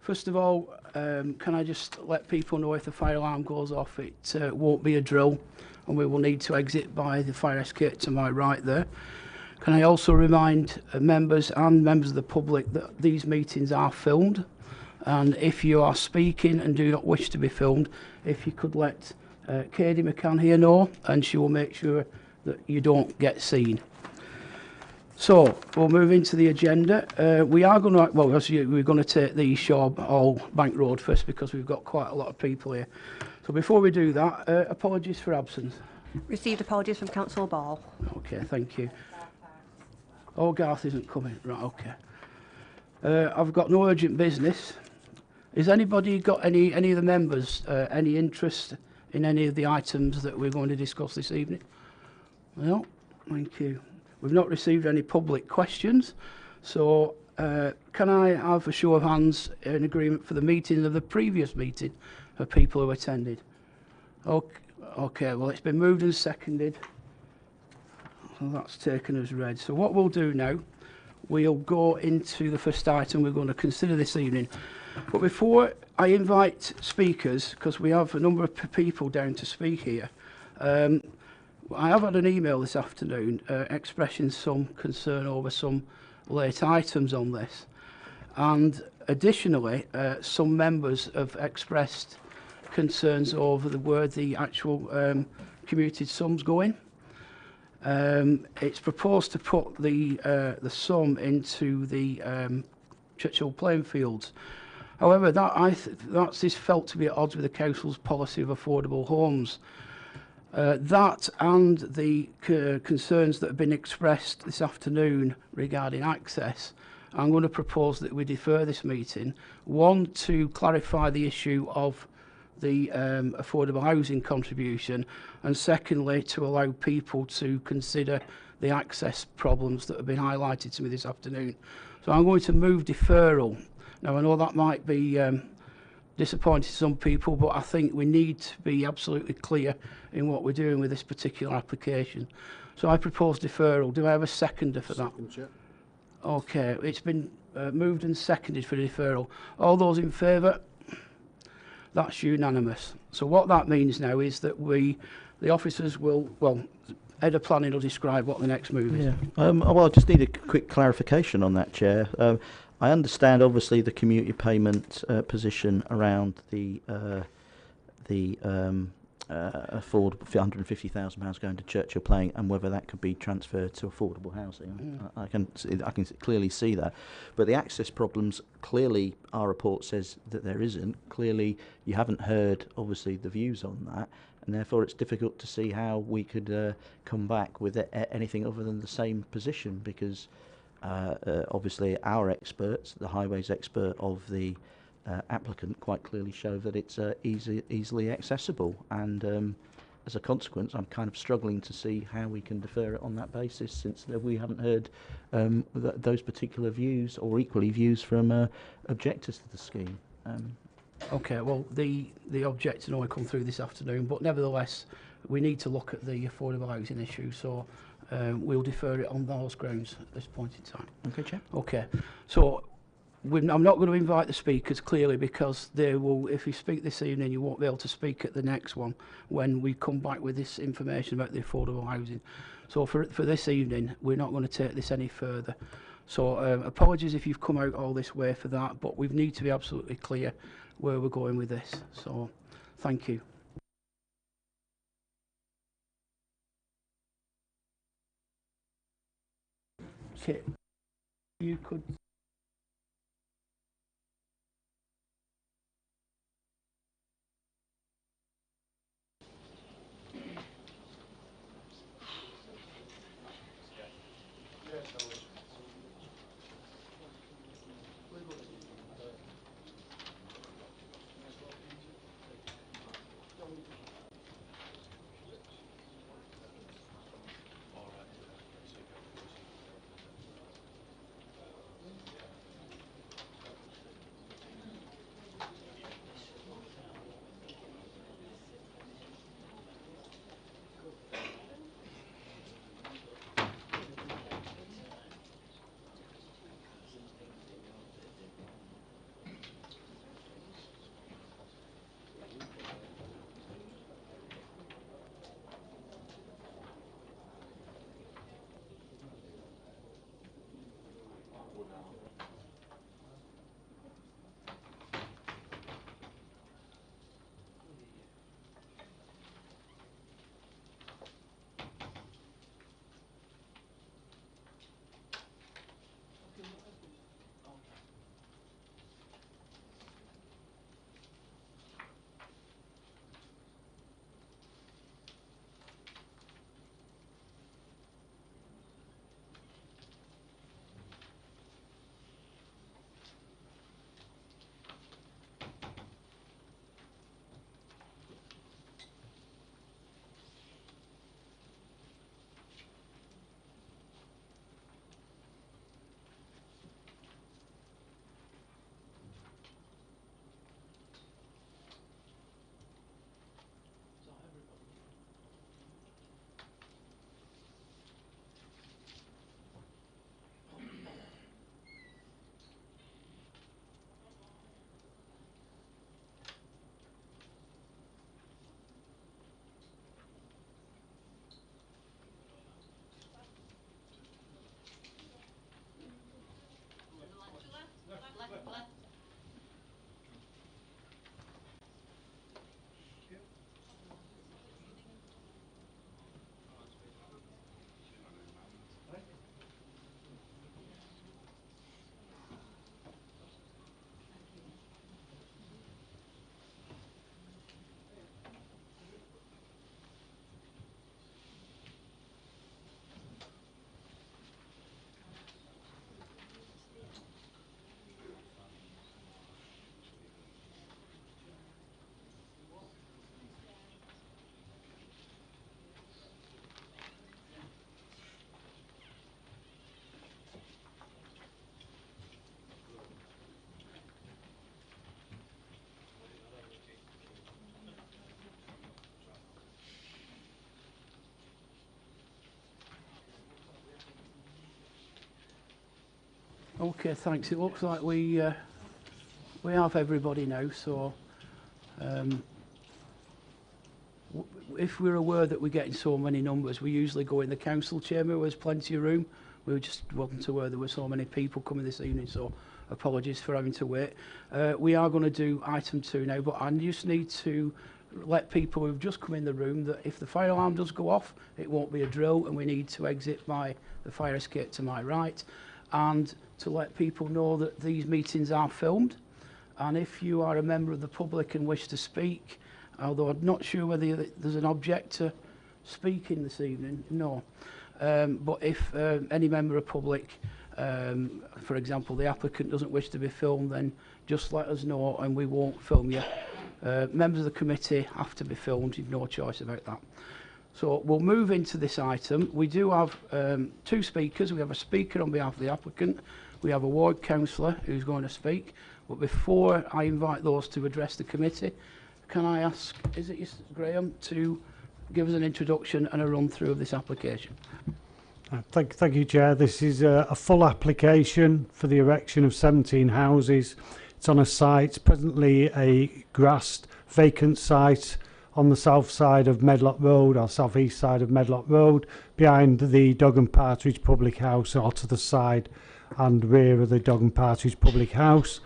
First of all, can I just let people know if the fire alarm goes off, it won't be a drill and we will need to exit by the fire escape to my right there. Can I also remind members and members of the public that these meetings are filmed, and if you are speaking and do not wish to be filmed, if you could let Katie McCann here know, and she will make sure that you don't get seen. So we'll move into the agenda. We are going to, well, obviously we're going to take the Shaw Hall Bank Road first because we've got quite a lot of people here. So before we do that, apologies for absence. Received apologies from Councillor Ball. Okay, thank you. Oh, Garth isn't coming. Right, okay. I've got no urgent business. Has anybody got any of the members any interest in any of the items that we're going to discuss this evening? No, thank you. We've not received any public questions, so can I have a show of hands in agreement for the meeting of the previous meeting of people who attended? Okay, well, it's been moved and seconded. So that's taken as read. So what we'll do now, we'll go into the first item we're going to consider this evening. But before I invite speakers, because we have a number of people down to speak here, I have had an email this afternoon expressing some concern over some late items on this. And additionally, some members have expressed concerns over where the actual commuted sum's going. It's proposed to put the sum into the Churchill playing fields. However, that is felt to be at odds with the council's policy of affordable homes. That and the concerns that have been expressed this afternoon regarding access, I'm going to propose that we defer this meeting. One, to clarify the issue of the affordable housing contribution, and secondly, to allow people to consider the access problems that have been highlighted to me this afternoon. So I'm going to move deferral. Now, I know that might be disappointing to some people, but I think we need to be absolutely clear in what we're doing with this particular application. So I propose deferral. Do I have a seconder for that? Second, okay, it's been moved and seconded for deferral. All those in favour? That's unanimous. So what that means now is that the officers will, well, Head of Planning will describe what the next move is. Yeah. Well, I just need a quick clarification on that, Chair. I understand, obviously, the community payment position around the affordable £150,000 going to Churchill Playing, and whether that could be transferred to affordable housing. I can clearly see that, but the access problems, clearly our report says that there isn't. Clearly, you haven't heard, obviously, the views on that, and therefore it's difficult to see how we could come back with anything other than the same position, because obviously our experts, the highways expert of the applicant, quite clearly show that it's easily accessible, and as a consequence I'm kind of struggling to see how we can defer it on that basis, since we haven't heard those particular views, or equally views from objectors to the scheme. Okay, well, the objector only come through this afternoon, but nevertheless we need to look at the affordable housing issue, so we'll defer it on those grounds at this point in time. Okay, Chair. Okay, so I'm not going to invite the speakers, clearly, because they will, if you speak this evening, you won't be able to speak at the next one when we come back with this information about the affordable housing. So for this evening, we're not going to take this any further. So apologies if you've come out all this way for that, but we need to be absolutely clear where we're going with this. So thank you. Okay, you could. Okay, thanks. It looks like we have everybody now, so if we're aware that we're getting so many numbers, we usually go in the council chamber where there's plenty of room. We just wasn't aware there were so many people coming this evening, so apologies for having to wait. We are going to do item 2 now, but I just need to let people who've just come in the room that if the fire alarm does go off, it won't be a drill, and we need to exit by the fire escape to my right, and to let people know that these meetings are filmed, and if you are a member of the public and wish to speak, although I'm not sure whether there's an object to speaking this evening, no. But if any member of public, for example, the applicant doesn't wish to be filmed, then just let us know and we won't film you. Members of the committee have to be filmed, you've no choice about that. So we'll move into this item. We do have 2 speakers. We have a speaker on behalf of the applicant. We have a ward councillor who's going to speak. But before I invite those to address the committee, can I ask, is it Graham, to give us an introduction and a run through of this application? Thank you, Chair. This is a full application for the erection of 17 houses. It's on a site, presently a grassed vacant site on the south side of Medlock Road, or south east side of Medlock Road, behind the Dog and Partridge Public House, or to the side and rear of the Dog and Partridge Public House.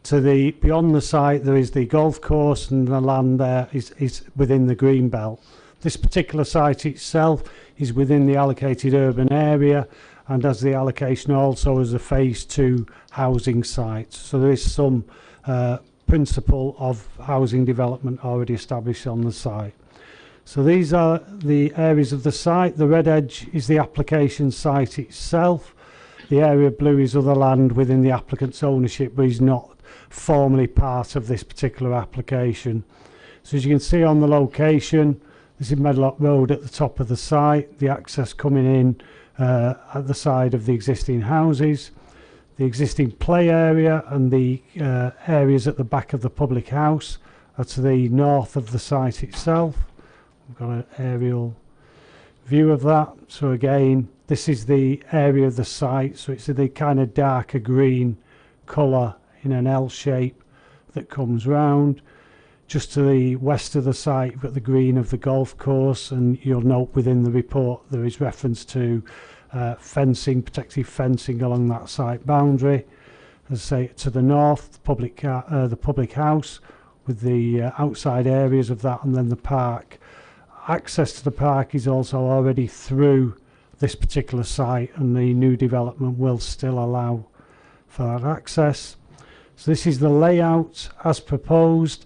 Beyond the site there is the golf course, and the land there is within the green belt. This particular site itself is within the allocated urban area, and as the allocation also as a phase 2 housing site. So there is some principle of housing development already established on the site. So these are the areas of the site. The red edge is the application site itself. The area blue is other land within the applicant's ownership, but is not formally part of this particular application. So as you can see on the location, this is Medlock Road at the top of the site, the access coming in at the side of the existing houses, the existing play area and the areas at the back of the public house are to the north of the site itself. We've got an aerial view of that. So again, this is the area of the site, so it's the kind of darker green colour in an L shape that comes round. Just to the west of the site, you've got the green of the golf course, and you'll note within the report there is reference to fencing, protective fencing along that site boundary. As I say, to the north, the public house with the outside areas of that, and then the park. Access to the park is also already through this particular site, and the new development will still allow for that access. So this is the layout as proposed.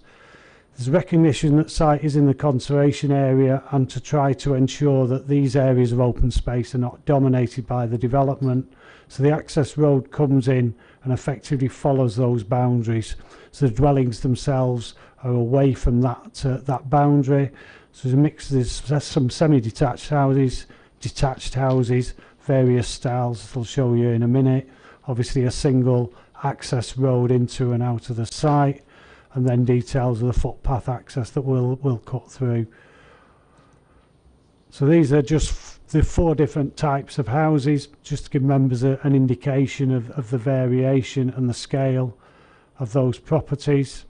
There's recognition that site is in the conservation area, and to try to ensure that these areas of open space are not dominated by the development. So the access road comes in and effectively follows those boundaries. So the dwellings themselves are away from that boundary. So there's a mix, there's some semi-detached houses, detached houses, various styles that I'll show you in a minute. Obviously a single access road into and out of the site, and then details of the footpath access that we'll cut through. So these are just the 4 different types of houses, just to give members an indication of the variation and the scale of those properties.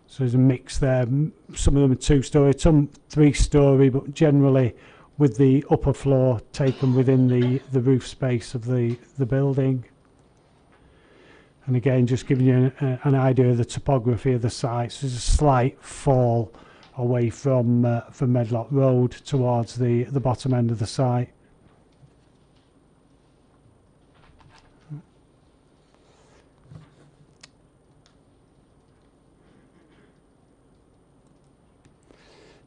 So there's a mix there. Some of them are 2-storey, some 3-storey, but generally with the upper floor taken within the roof space of the building. And again, just giving you an idea of the topography of the site. So there's a slight fall away from Medlock Road towards the bottom end of the site.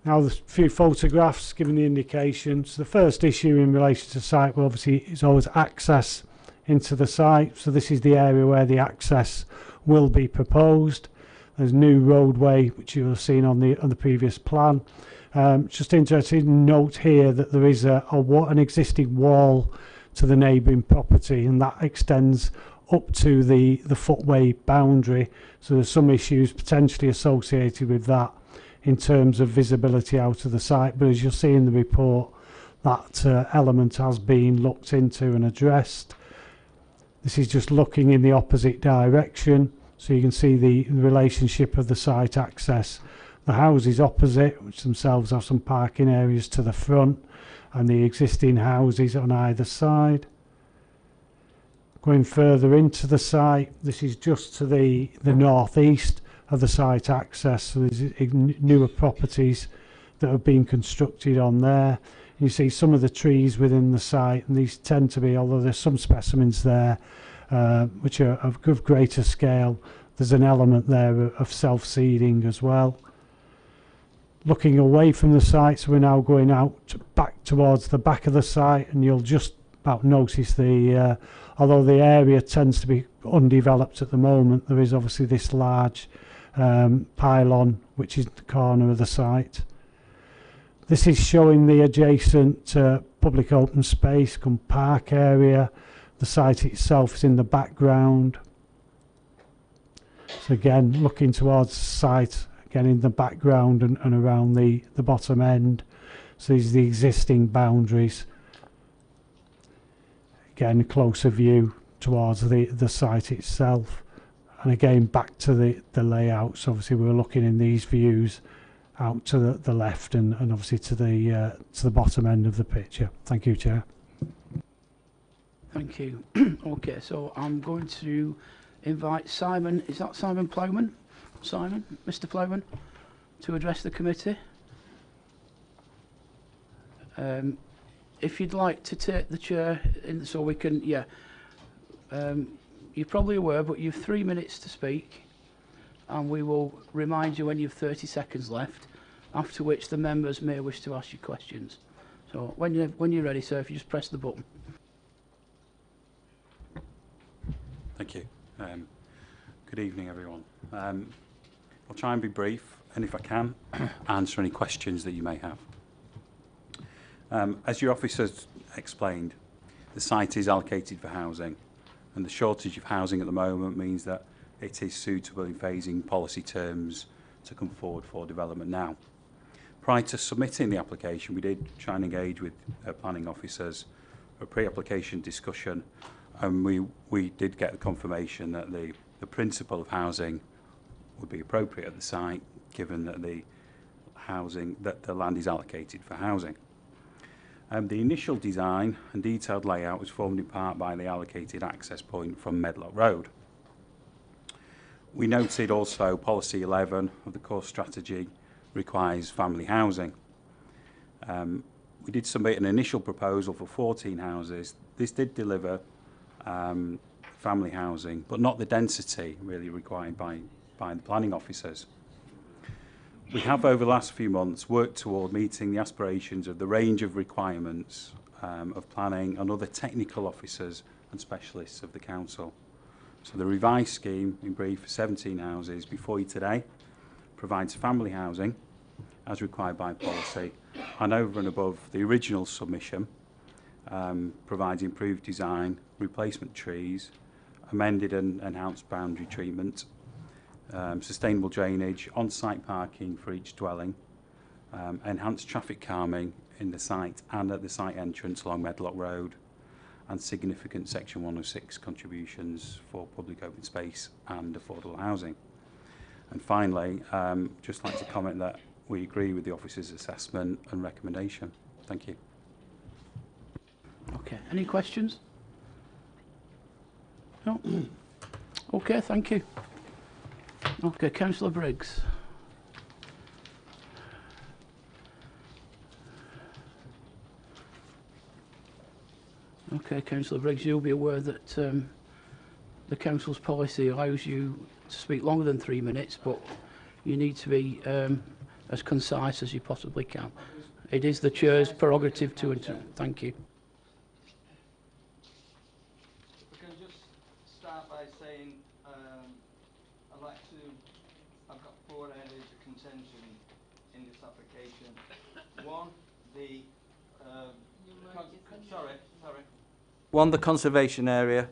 Now there's a few photographs giving the indications. The first issue in relation to site, well, obviously, is always access into the site. So this is the area where the access will be proposed. There's new roadway, which you have seen on the previous plan. Just interesting to note here that there is an existing wall to the neighbouring property, and that extends up to the footway boundary. So there's some issues potentially associated with that in terms of visibility out of the site, but as you'll see in the report, that element has been looked into and addressed. This is just looking in the opposite direction, so you can see the relationship of the site access. The houses opposite, which themselves have some parking areas to the front, and the existing houses on either side. Going further into the site, this is just to the northeast of the site access, so there's newer properties that have been constructed on there. You see some of the trees within the site, and these tend to be, although there's some specimens there which are of greater scale, there's an element there of self-seeding as well. Looking away from the site, so we're now going out back towards the back of the site, and you'll just about notice the although the area tends to be undeveloped at the moment, there is obviously this large pylon which is the corner of the site. This is showing the adjacent public open space cum park area. The site itself is in the background. So again, looking towards the site, again in the background and around the bottom end. So these are the existing boundaries. Again, a closer view towards the site itself. And again, back to the layouts. Obviously, we're looking in these views out to the left and obviously to the bottom end of the picture. Thank you, Chair. Thank you. Okay, so I'm going to invite Simon, is that Simon Plowman? Simon, Mr. Plowman, to address the committee. If you'd like to take the chair in so we can, yeah. You're probably aware, but you've 3 minutes to speak, and we will remind you when you've 30 seconds left, after which the members may wish to ask you questions. So when you're ready, sir, if you just press the button. Thank you. Good evening, everyone. I'll try and be brief, and if I can, answer any questions that you may have. As your officers explained, the site is allocated for housing, and the shortage of housing at the moment means that it is suitable in phasing policy terms to come forward for development now. Prior to submitting the application, we did try and engage with planning officers for a pre-application discussion, and we did get the confirmation that the principle of housing would be appropriate at the site, given that the land is allocated for housing. The initial design and detailed layout was formed in part by the allocated access point from Medlock Road. We noted also policy 11 of the core strategy requires family housing. We did submit an initial proposal for 14 houses. This did deliver family housing, but not the density really required by the planning officers. We have, over the last few months, worked toward meeting the aspirations of the range of requirements of planning and other technical officers and specialists of the council. So the revised scheme, in brief, 17 houses before you today, provides family housing as required by policy, and over and above the original submission, provides improved design, replacement trees, amended and enhanced boundary treatment, sustainable drainage, on-site parking for each dwelling, enhanced traffic calming in the site and at the site entrance along Medlock Road, and significant Section 106 contributions for public open space and affordable housing. And finally, just like to comment that we agree with the officer's assessment and recommendation. Thank you. Okay, any questions? No? Okay, thank you. Okay, Councillor Briggs. Okay, Councillor Briggs, you'll be aware that the council's policy allows you to speak longer than 3 minutes, but you need to be as concise as you possibly can. It is the chair's prerogative to interrupt. Thank you. We can just start by saying I've got 4 areas of contention in this application. One, the conservation area.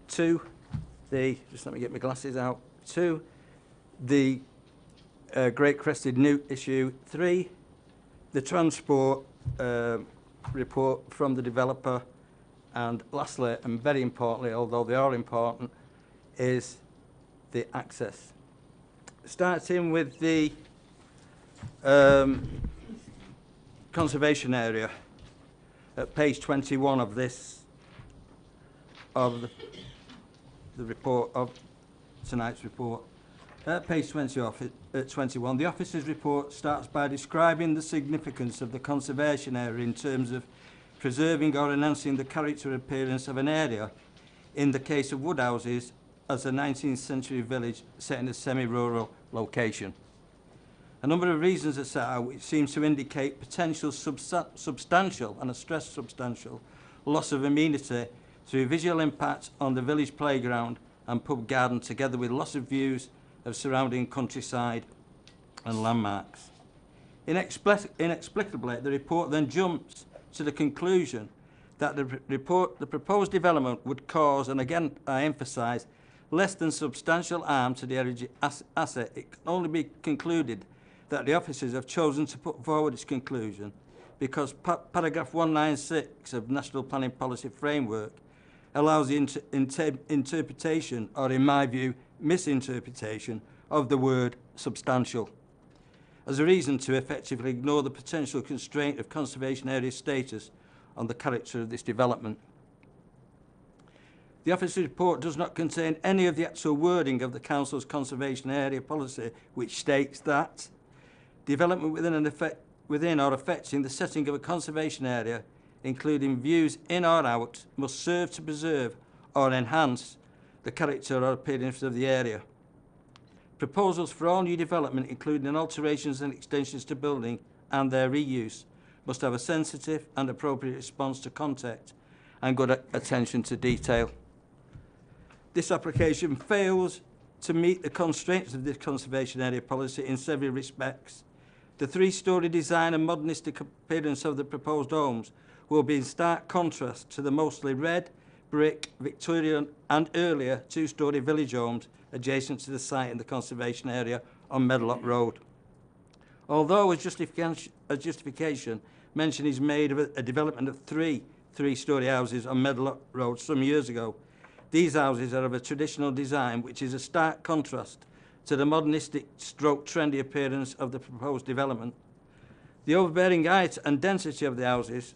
2, just let me get my glasses out. 2, the Great Crested Newt issue. 3, the transport report from the developer. And lastly, and very importantly, although they are important, is the access. Starting with the conservation area at page 21 of this, of the report, of tonight's report. At page 21, the officer's report starts by describing the significance of the conservation area in terms of preserving or enhancing the character and appearance of an area, in the case of Woodhouses, as a 19th century village set in a semi-rural location. A number of reasons are set out which seems to indicate potential substantial, and I stress substantial, loss of amenity through visual impact on the village playground and pub garden, together with loss of views of surrounding countryside and landmarks. Inexplicably, the report then jumps to the conclusion that the proposed development would cause, and again I emphasise, less than substantial harm to the heritage asset. It can only be concluded that the officers have chosen to put forward this conclusion because paragraph 196 of National Planning Policy Framework allows the interpretation, or in my view, misinterpretation, of the word substantial as a reason to effectively ignore the potential constraint of conservation area status on the character of this development. The officer's report does not contain any of the actual wording of the Council's conservation area policy, which states that development within or affecting the setting of a conservation area, including views in or out, must serve to preserve or enhance the character or appearance of the area. Proposals for all new development, including alterations and extensions to building and their reuse, must have a sensitive and appropriate response to context and good attention to detail. This application fails to meet the constraints of this conservation area policy in several respects. The three-storey design and modernistic appearance of the proposed homes will be in stark contrast to the mostly red, brick, Victorian and earlier two-storey village homes adjacent to the site in the conservation area on Medlock Road. Although a justification mention is made of a development of three-storey houses on Medlock Road some years ago, these houses are of a traditional design which is a stark contrast to the modernistic stroke trendy appearance of the proposed development. The overbearing height and density of the houses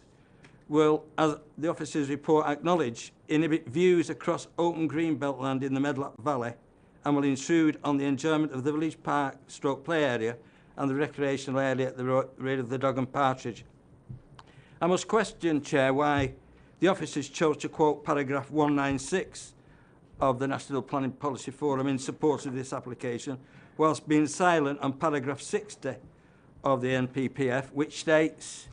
will, as the officer's report acknowledge, inhibit views across open green beltland in the Medlock Valley and will intrude on the enjoyment of the village park stroke play area and the recreational area at the rear of the Dog and Partridge. I must question, Chair, why the officers chose to quote paragraph 196 of the National Planning Policy Forum in support of this application, whilst being silent on paragraph 60 of the NPPF, which states,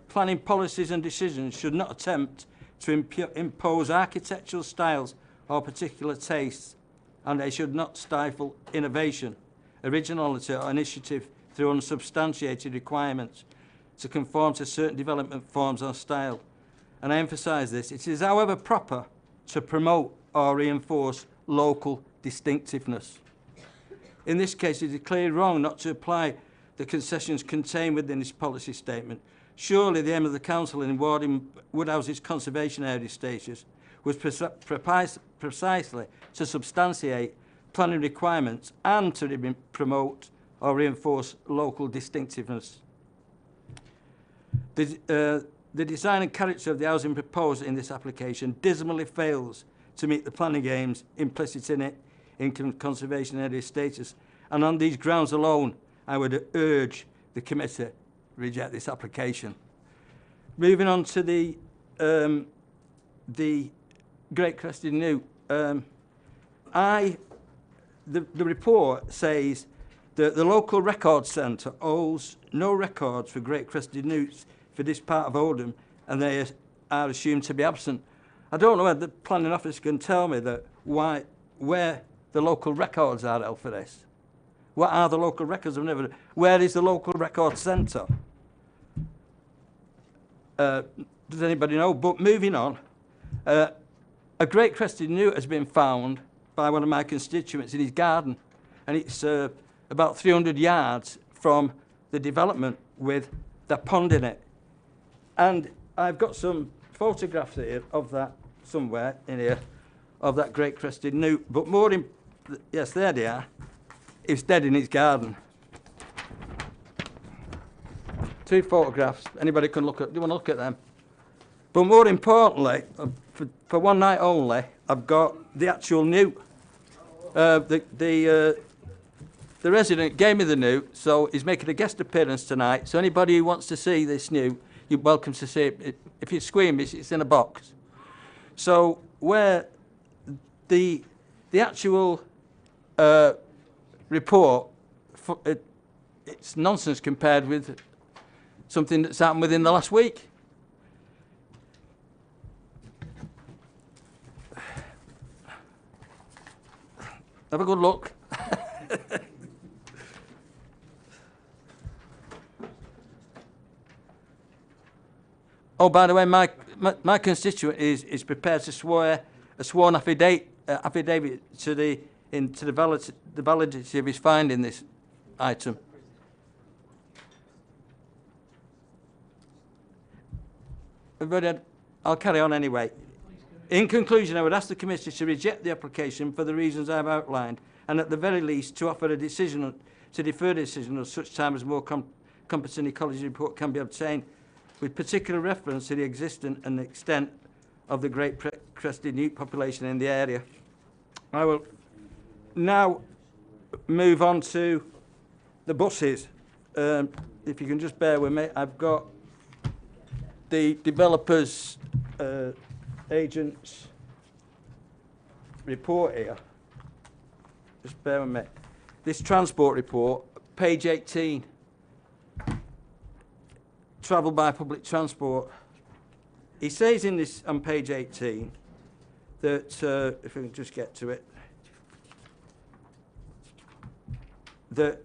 planning policies and decisions should not attempt to impose architectural styles or particular tastes, and they should not stifle innovation, originality or initiative through unsubstantiated requirements to conform to certain development forms or style. And I emphasise this, it is however proper to promote or reinforce local distinctiveness. In this case, it is clearly wrong not to apply the concessions contained within this policy statement. Surely the aim of the Council in awarding Woodhouses conservation area status was precisely to substantiate planning requirements and to promote or reinforce local distinctiveness. The design and character of the housing proposed in this application dismally fails to meet the planning aims implicit in it in conservation area status, and on these grounds alone I would urge the committee to reject this application. Moving on to the Great Crested Newt. The report says that the local record centre owes no records for Great Crested Newts for this part of Oldham, and they are assumed to be absent. I don't know whether the planning office can tell me that where the local records are for this. What are the local records? Where is the local record centre? Does anybody know? But moving on, a Great Crested Newt has been found by one of my constituents in his garden, and it's about 300 yards from the development with the pond in it. And I've got some photographs here of that somewhere in here, of that great crested newt. But more in, yes, there they are. It's dead in its garden. 2 photographs. Anybody can look at. Do you want to look at them? But more importantly, for one night only, I've got the actual newt. The resident gave me the newt, so he's making a guest appearance tonight. So anybody who wants to see this newt, you're welcome to see it. If you're squeamish, it's in a box. So where the actual report, it's nonsense compared with something that's happened within the last week. Have a good look. Oh, by the way, my constituent is prepared to swear a sworn affidavit to the validity of his finding this item. Everybody, I'll carry on anyway. In conclusion, I would ask the committee to reject the application for the reasons I have outlined, and at the very least to offer a decision, to defer the decision at such time as more competent ecology report can be obtained, with particular reference to the existence and extent of the great crested newt population in the area. I will now move on to the buses. If you can just bear with me, I've got the developers' agents report here. Just bear with me. This transport report, page 18, travel by public transport. He says in this, on page 18, that, if we can just get to it, that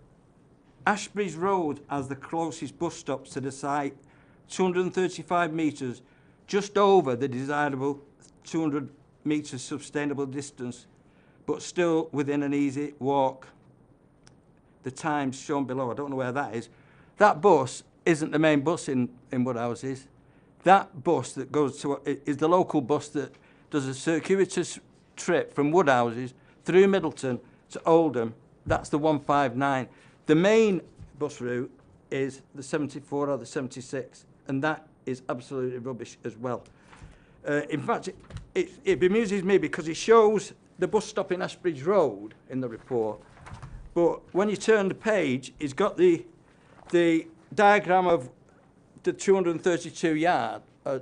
Ashbury's Road has the closest bus stops to the site, 235 metres, just over the desirable 200 metres sustainable distance, but still within an easy walk. The times shown below, I don't know where that is. That bus isn't the main bus in Woodhouses. That bus that goes to is the local bus that does a circuitous trip from Woodhouses through Middleton to Oldham. That's the 159. The main bus route is the 74 or the 76, and that is absolutely rubbish as well. In fact, it bemuses me because it shows the bus stop in Ashbridge Road in the report, but when you turn the page, it's got the diagram of the 232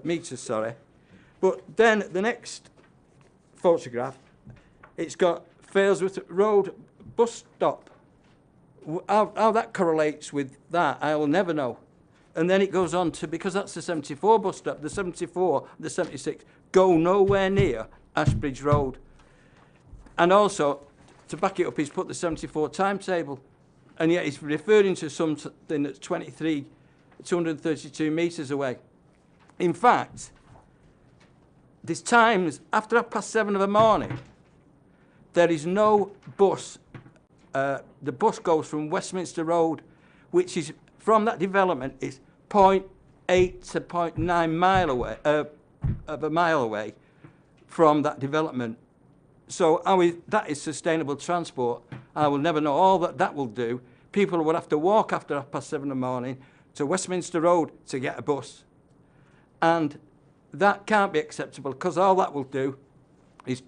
metres, sorry. But then the next photograph, it's got Failsworth Road bus stop. How that correlates with that, I will never know. And then it goes on to, because that's the 74 bus stop, the 74, the 76 go nowhere near Ashbridge Road. And also, to back it up, he's put the 74 timetable, and yet he's referring to something that's 232 metres away. In fact, there's times after 7:30 in the morning, there is no bus. The bus goes from Westminster Road, which is from that development is 0.8 to 0.9 mile away, of a mile away from that development. So that is sustainable transport. I will never know all that will do. People would have to walk after 7:30 in the morning to Westminster Road to get a bus. And that can't be acceptable, because all that will do is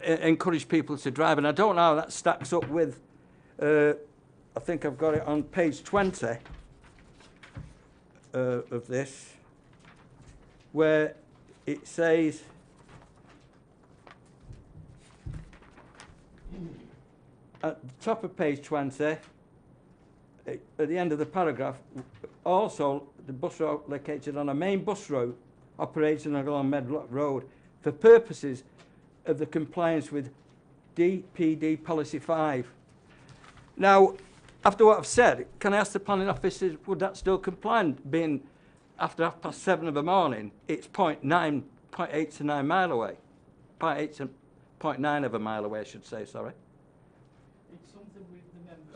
encourage people to drive. And I don't know how that stacks up with, I think I've got it on page 20 of this, where it says, at the top of page 20, at the end of the paragraph, also the bus route located on a main bus route operating along Medlock Road for purposes of the compliance with DPD Policy 5. Now, after what I've said, can I ask the planning officers, would that still comply? Being after 7:30 in the morning, it's 0.8 to 9 mile away. 0.8 to 0.9 of a mile away, I should say, sorry. It's something with the members.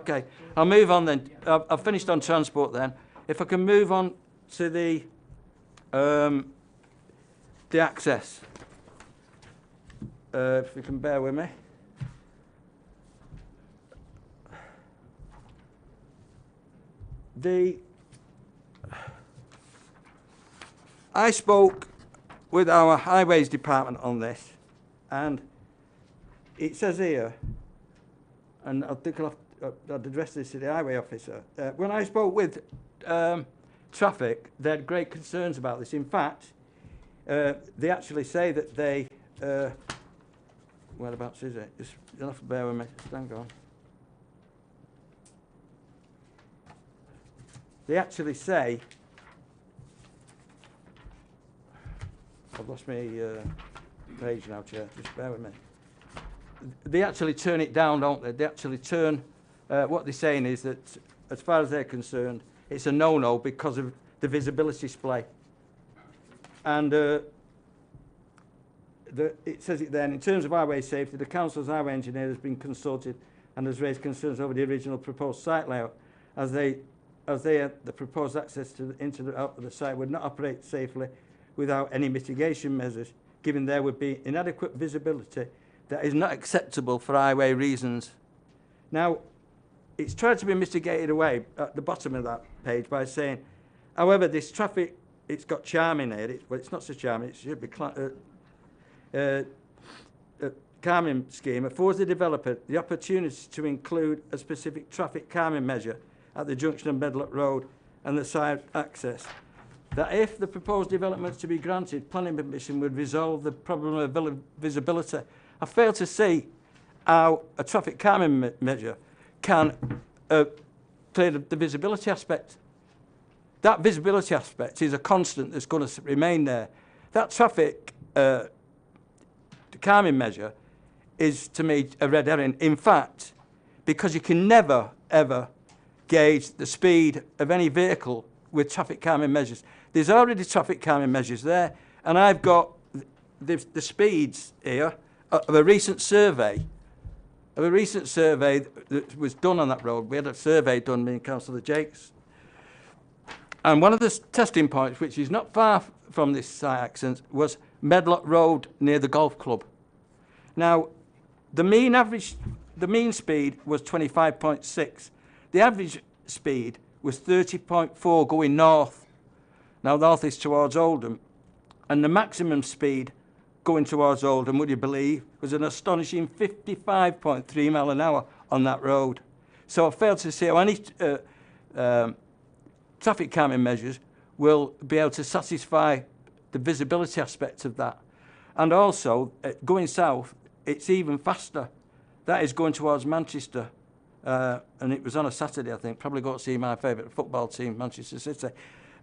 Okay. I'll move on then. I've finished on transport then. If I can move on to the access, if you can bear with me. I spoke with our highways department on this, and it says here, and I think I'd address this to the highway officer. When I spoke with traffic, they had great concerns about this. In fact, they actually say that they, whereabouts is it? Just, you'll have to bear with me. Hang on. They actually say, I've lost my page now, Chair, just bear with me. They actually turn it down, don't they? They actually turn, what they're saying is that, as far as they're concerned, it's a no-no because of the visibility display. And it says it then, in terms of highway safety, the Council's highway engineer has been consulted and has raised concerns over the original proposed site layout, as the proposed access to into the site would not operate safely without any mitigation measures, given there would be inadequate visibility that is not acceptable for highway reasons. Now, it's tried to be mitigated away at the bottom of that page by saying, however, this traffic, it's got charm in here. Well, it's not so charming. It should be calming scheme affords the developer the opportunity to include a specific traffic calming measure at the junction of Medlock Road and the side access. That if the proposed developments to be granted planning permission would resolve the problem of visibility. I fail to see how a traffic calming measure can play the visibility aspect. That visibility aspect is a constant that's going to remain there. That traffic calming measure is, to me, a red herring. In fact, because you can never, ever gauge the speed of any vehicle with traffic calming measures. There's already traffic calming measures there, and I've got the speeds here of a recent survey. That was done on that road. We had a survey done, me and Councillor Jakes. And one of the testing points, which is not far from this site accident, was Medlock Road near the golf club. Now, the mean speed was 25.6. The average speed was 30.4 going north. Now, north is towards Oldham. And the maximum speed going towards Oldham, would you believe, was an astonishing 55.3 mile an hour on that road. So I failed to see how any traffic calming measures will be able to satisfy the visibility aspect of that. And also, going south, it's even faster. That is going towards Manchester. And it was on a Saturday, I think. Probably got to see my favourite football team, Manchester City,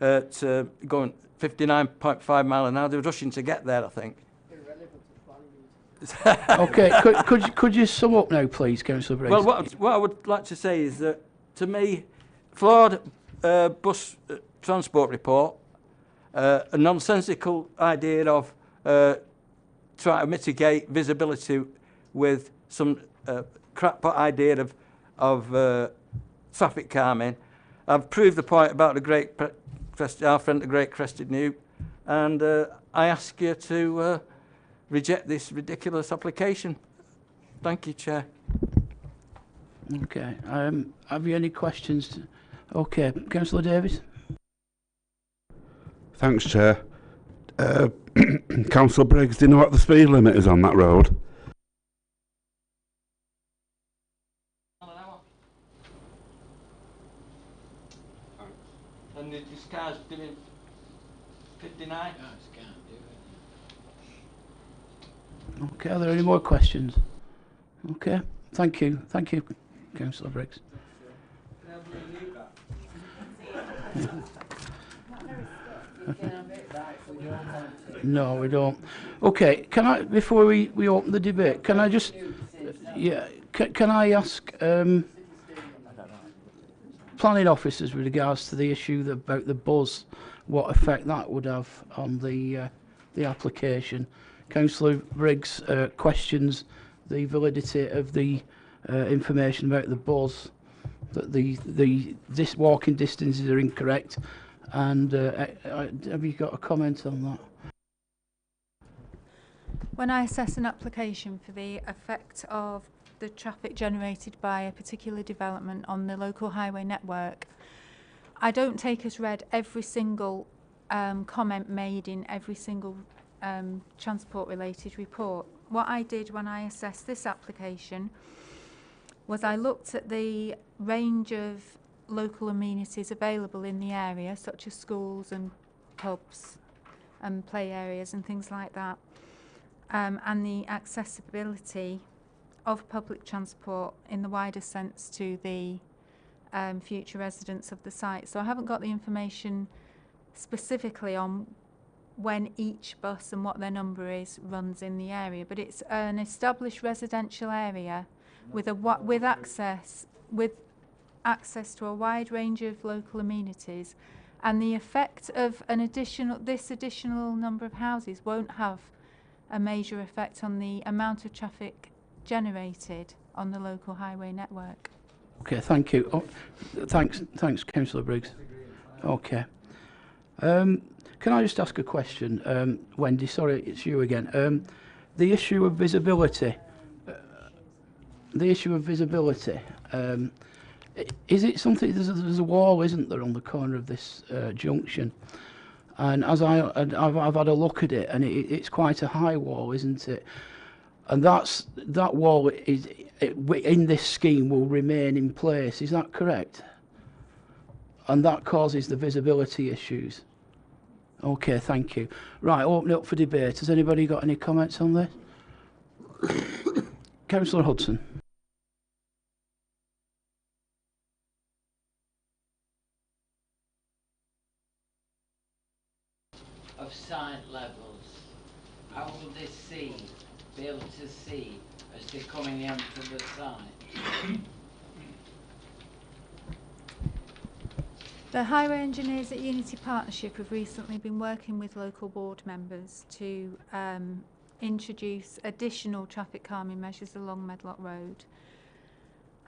going 59.5 mile an hour. They were rushing to get there, I think. Okay, could you sum up now, please, Councillor Briggs? Well, what I would like to say is that, to me, flawed bus transport report, a nonsensical idea of trying to mitigate visibility with some crackpot idea of traffic calming. I've proved the point about our friend the Great Crested Newt, and I ask you to reject this ridiculous application. Thank you, Chair. Okay. Have you any questions? Okay, Councillor Davies. Thanks, Chair. Councillor Briggs, do you know what the speed limit is on that road? And this car's doing 59. Okay, are there any more questions? Okay, thank you, Councillor Briggs. No, we don't. Okay, can I, before we open the debate, can I just, yeah, can I ask planning officers with regards to the issue about the buzz, what effect that would have on the application? Councillor Briggs questions the validity of the information about the buzz. that this walking distances are incorrect. And have you got a comment on that? When I assess an application for the effect of the traffic generated by a particular development on the local highway network, I don't take as read every single comment made in every single transport related report. What I did when I assessed this application was I looked at the range of local amenities available in the area, such as schools and pubs and play areas and things like that, and the accessibility of public transport in the wider sense to the future residents of the site. So I haven't got the information specifically on when each bus and what their number is runs in the area, but it's an established residential area with access to a wide range of local amenities, and the effect of this additional number of houses won't have a major effect on the amount of traffic generated on the local highway network. Okay, thank you. Thanks, Councillor Briggs. Okay. Can I just ask a question, Wendy? Sorry, it's you again. The issue of visibility. Is it something? There's a wall, isn't there, on the corner of this junction? And as I've had a look at it, and it's quite a high wall, isn't it? And that wall in this scheme will remain in place. Is that correct? And that causes the visibility issues. Okay, thank you. Right, open it up for debate. Has anybody got any comments on this? Councillor Hudson. Of site levels, how will this be able to see as they're coming into the site? The highway engineers at Unity Partnership have recently been working with local board members to introduce additional traffic calming measures along Medlock Road,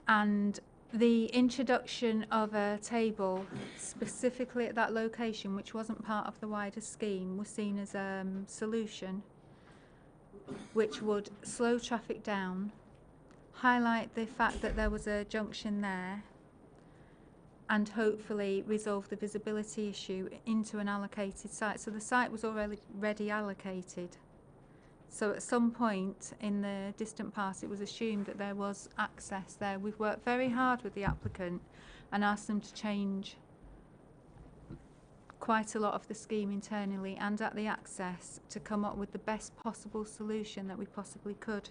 and the introduction of a table specifically at that location, which wasn't part of the wider scheme, was seen as a solution which would slow traffic down, highlight the fact that there was a junction there, and hopefully resolve the visibility issue into an allocated site. So the site was already allocated. So at some point in the distant past, it was assumed that there was access there. We've worked very hard with the applicant and asked them to change quite a lot of the scheme internally and at the access to come up with the best possible solution that we possibly could.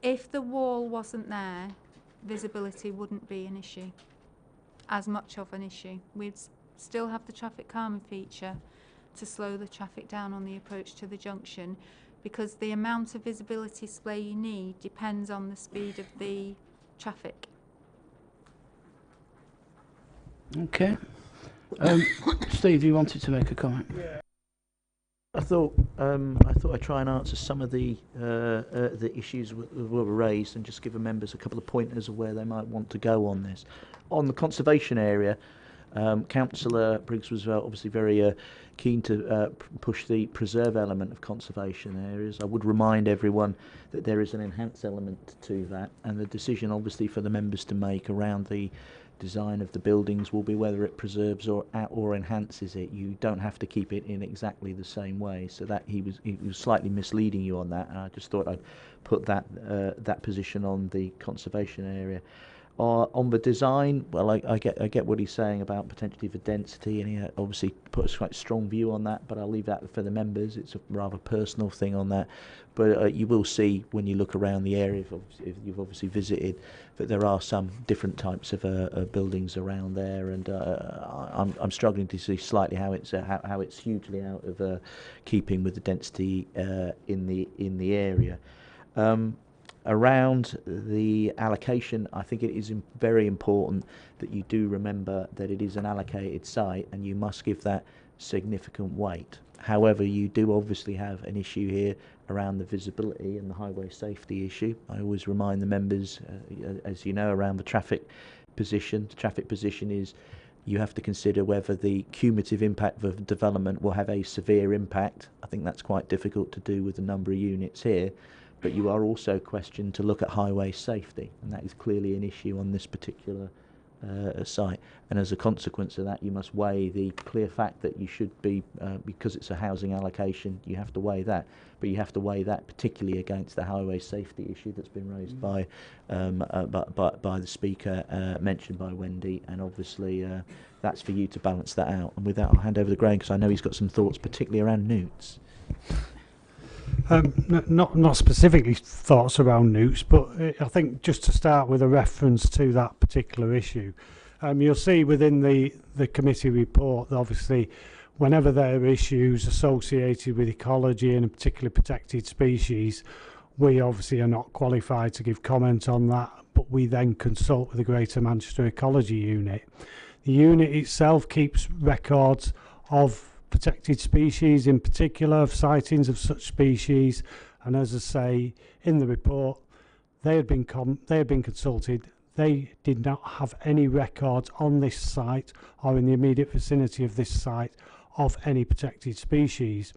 If the wall wasn't there, visibility wouldn't be an issue, as much of an issue. We'd still have the traffic calming feature to slow the traffic down on the approach to the junction, because the amount of visibility display you need depends on the speed of the traffic. Okay. Steve, you wanted to make a comment? Yeah. I thought I'd try and answer some of the issues that were raised and just give the members a couple of pointers of where they might want to go on this. On the conservation area, Councillor Briggs was obviously very keen to push the preserve element of conservation areas. I would remind everyone that there is an enhance element to that, and the decision obviously for the members to make around the design of the buildings will be whether it preserves or enhances it. You don't have to keep it in exactly the same way. So that he was slightly misleading you on that, and I just thought I'd put that position on the conservation area. On the design, well, I get what he's saying about potentially the density, and he obviously put a quite strong view on that, but I'll leave that for the members. It's a rather personal thing on that. But you will see when you look around the area, if you've obviously visited, that there are some different types of buildings around there, and I'm struggling to see slightly how it's hugely out of keeping with the density in the area. Around the allocation, I think it is very important that you do remember that it is an allocated site and you must give that significant weight. However, you do obviously have an issue here around the visibility and the highway safety issue. I always remind the members, as you know, around the traffic position, the traffic position is you have to consider whether the cumulative impact of development will have a severe impact. I think that's quite difficult to do with the number of units here, but you are also questioned to look at highway safety, and that is clearly an issue on this particular site. And as a consequence of that, you must weigh the clear fact that you should be, because it's a housing allocation, you have to weigh that. But you have to weigh that particularly against the highway safety issue that's been raised by the speaker, mentioned by Wendy, and obviously that's for you to balance that out. And with that, I'll hand over to Graham, because I know he's got some thoughts, particularly around newts. Not specifically thoughts around newts, but I think just to start with a reference to that particular issue, you'll see within the committee report that obviously whenever there are issues associated with ecology and a particular protected species, we obviously are not qualified to give comment on that, but we then consult with the Greater Manchester Ecology Unit. The unit itself keeps records of protected species, in particular of sightings of such species, and as I say in the report, they had been consulted. They did not have any records on this site or in the immediate vicinity of this site of any protected species.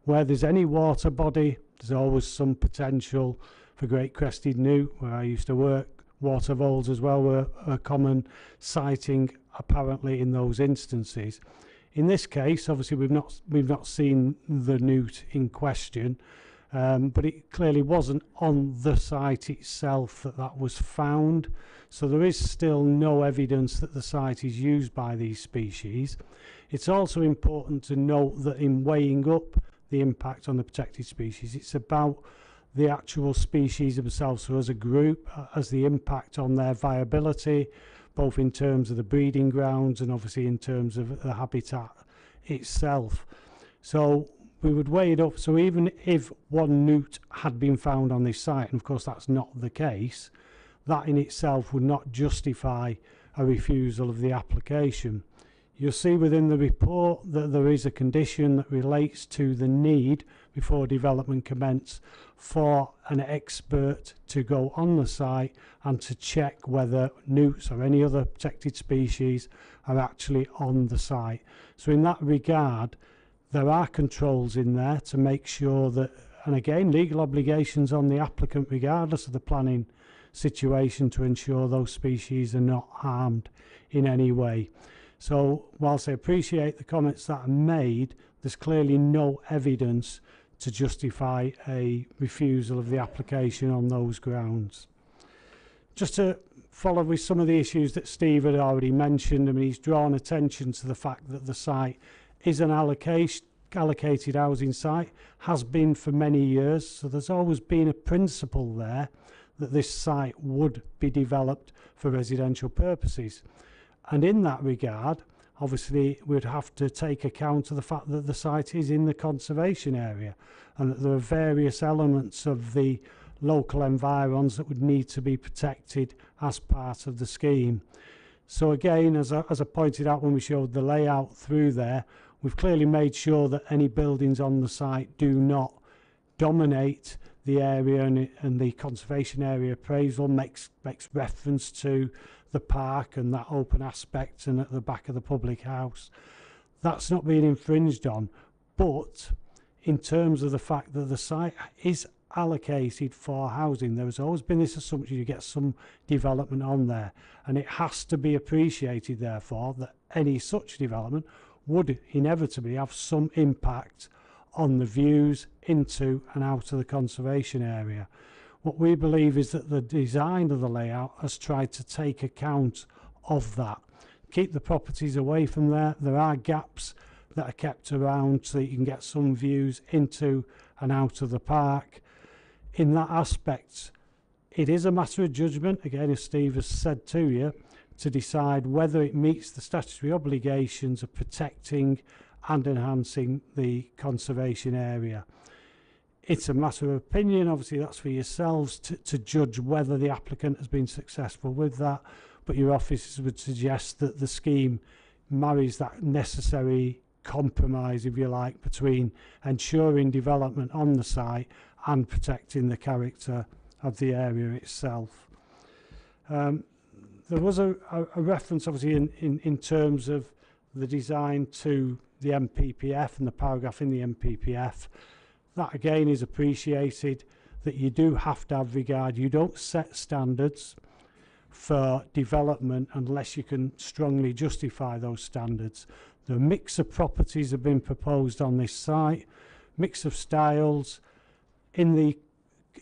Where there's any water body, there's always some potential for great crested newt. Where I used to work, water voles as well were a common sighting apparently in those instances. In this case, obviously we've not seen the newt in question, but it clearly wasn't on the site itself that was found. So there is still no evidence that the site is used by these species. It's also important to note that in weighing up the impact on the protected species, it's about the actual species themselves, so as a group, as the impact on their viability, both in terms of the breeding grounds and obviously in terms of the habitat itself. So we would weigh it up. So even if one newt had been found on this site, and of course that's not the case, that in itself would not justify a refusal of the application. You'll see within the report that there is a condition that relates to the need before development commence for an expert to go on the site and to check whether newts or any other protected species are actually on the site. So in that regard, there are controls in there to make sure that, and again, legal obligations on the applicant regardless of the planning situation, to ensure those species are not harmed in any way. So whilst I appreciate the comments that are made, there's clearly no evidence to justify a refusal of the application on those grounds. Just to follow with some of the issues that Steve had already mentioned, I mean, he's drawn attention to the fact that the site is an allocated housing site, has been for many years, so there's always been a principle there that this site would be developed for residential purposes. And in that regard, obviously, we'd have to take account of the fact that the site is in the conservation area and that there are various elements of the local environs that would need to be protected as part of the scheme. So again, as I pointed out when we showed the layout through there, we've clearly made sure that any buildings on the site do not dominate the area, and the conservation area appraisal makes reference to the park and that open aspect and at the back of the public house. That's not being infringed on, but in terms of the fact that the site is allocated for housing, there has always been this assumption you get some development on there, and it has to be appreciated therefore that any such development would inevitably have some impact on the views into and out of the conservation area. What we believe is that the design of the layout has tried to take account of that. Keep the properties away from there. There are gaps that are kept around so that you can get some views into and out of the park. In that aspect, it is a matter of judgment, again, as Steve has said to you, to decide whether it meets the statutory obligations of protecting and enhancing the conservation area. It's a matter of opinion, obviously that's for yourselves to judge whether the applicant has been successful with that, but your offices would suggest that the scheme marries that necessary compromise, if you like, between ensuring development on the site and protecting the character of the area itself. There was a reference, obviously, in terms of the design to the MPPF and the paragraph in the MPPF. That, again, is appreciated, that you do have to have regard. You don't set standards for development unless you can strongly justify those standards. The mix of properties have been proposed on this site, mix of styles. In the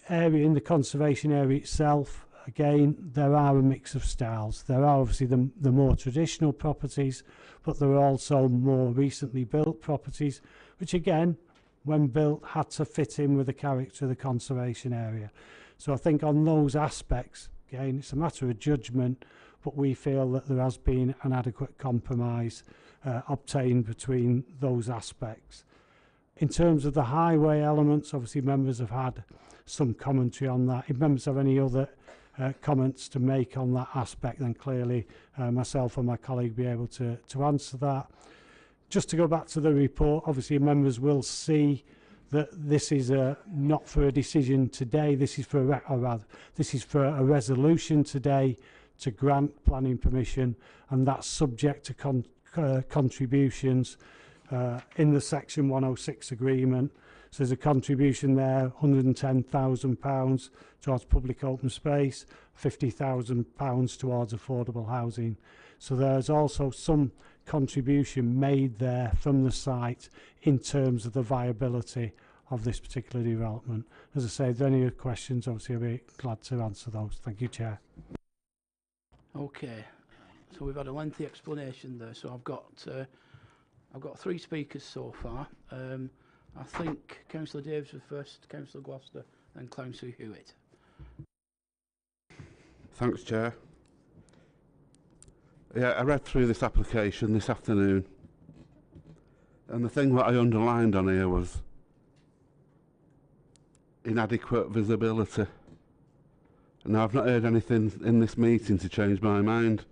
area, in the conservation area itself, again, there are a mix of styles. There are obviously the more traditional properties, but there are also more recently built properties, which again, when built, had to fit in with the character of the conservation area. So I think on those aspects, again, it's a matter of judgment, but we feel that there has been an adequate compromise obtained between those aspects. In terms of the highway elements, obviously members have had some commentary on that. If members have any other comments to make on that aspect, then clearly myself and my colleague will be able to answer that. Just to go back to the report, obviously members will see that this is not for a decision today. This is for a resolution today to grant planning permission, and that's subject to contributions in the Section 106 agreement. So there's a contribution there, £110,000 towards public open space, £50,000 towards affordable housing. So there's also some contribution made there from the site in terms of the viability of this particular development. As I say, if there are any questions, obviously I'll be glad to answer those. Thank you, Chair. Okay, so we've had a lengthy explanation there. So I've got 3 speakers so far. I think Councillor Davis was first, Councillor Gloucester, and Councillor Hewitt. Thanks, Chair. Yeah, I read through this application this afternoon, and the thing that I underlined on here was inadequate visibility. Now, I've not heard anything in this meeting to change my mind.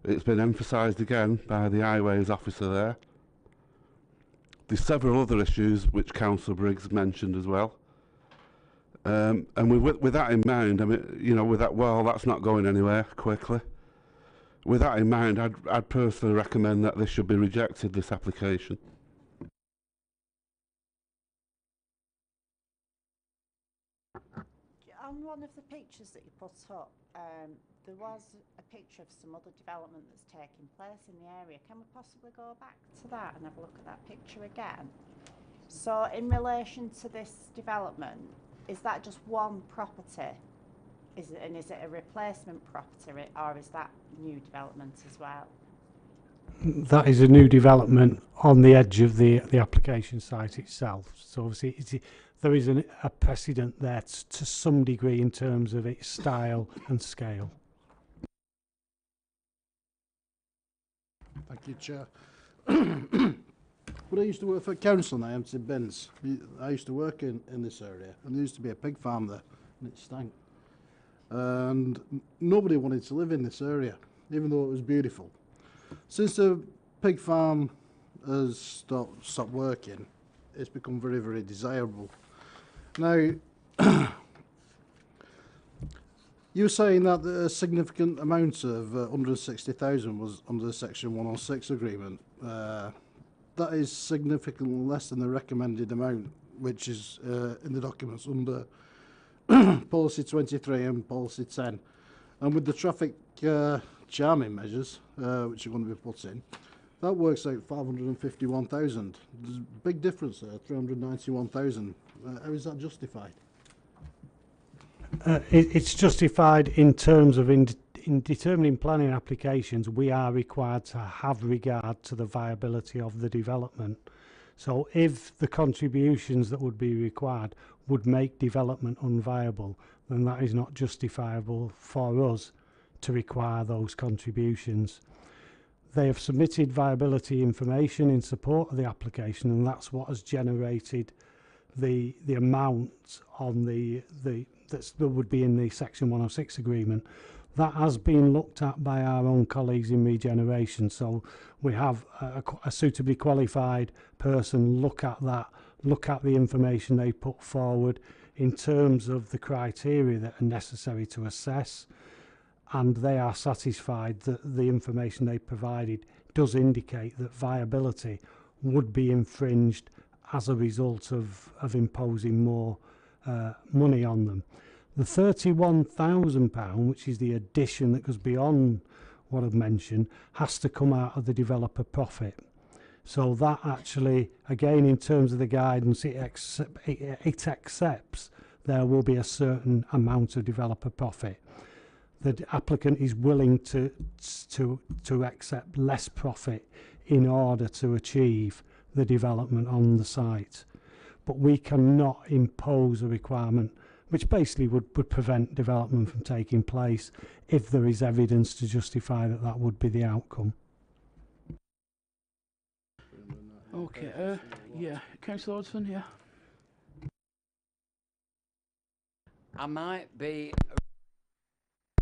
It's been emphasised again by the highways officer there. There's several other issues which Councillor Briggs mentioned as well. And with that in mind, I mean, you know, with that, well, that's not going anywhere quickly. With that in mind, I'd personally recommend that this should be rejected, this application. On one of the pictures that you put up, there was a picture of some other development that's taking place in the area. Can we possibly go back to that and have a look at that picture again? So in relation to this development, is that just one property? Is it a replacement property, or is that new development as well? That is a new development on the edge of the application site itself. So obviously there is a precedent there to some degree in terms of its style and scale. Thank you, Chair. When I used to work for council now, empty bins. I used to work in this area, and there used to be a pig farm there, and it stank. And nobody wanted to live in this area, even though it was beautiful. Since the pig farm has stopped working, it's become very, very desirable. Now, you were saying that a significant amount of 160,000 was under the Section 106 agreement. That is significantly less than the recommended amount, which is in the documents under Policy 23 and Policy 10. And with the traffic charming measures, which are going to be put in, that works out 551,000. There's a big difference there, 391,000. How is that justified? It's justified in terms of in determining planning applications. We are required to have regard to the viability of the development. So if the contributions that would be required would make development unviable, then that is not justifiable for us to require those contributions. They have submitted viability information in support of the application, and that's what has generated the amount on that would be in the Section 106 agreement. That has been looked at by our own colleagues in regeneration, so we have a suitably qualified person look at that, look at the information they put forward in terms of the criteria that are necessary to assess, and they are satisfied that the information they provided does indicate that viability would be infringed as a result of imposing more money on them. The £31,000, which is the addition that goes beyond what I've mentioned, has to come out of the developer profit. So that actually, again, in terms of the guidance, it accepts there will be a certain amount of developer profit. The applicant is willing to accept less profit in order to achieve the development on the site. But we cannot impose a requirement which basically would prevent development from taking place if there is evidence to justify that that would be the outcome. Okay, yeah, Councillor Hodgson, yeah. I might be,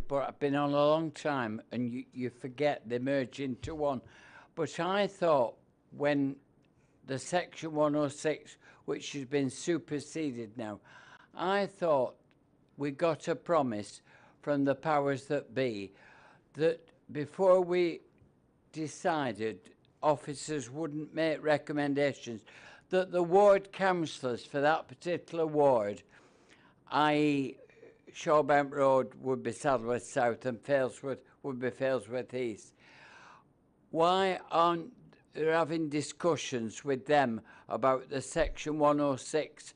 but I've been on a long time and you forget they merge into one. But I thought when the Section 106, which has been superseded now, I thought we got a promise from the powers that be that before we decided, officers wouldn't make recommendations, that the ward councillors for that particular ward, i.e. Shawbank Road would be Saddleworth South and Failsworth would be Failsworth East, why aren't they having discussions with them about the Section 106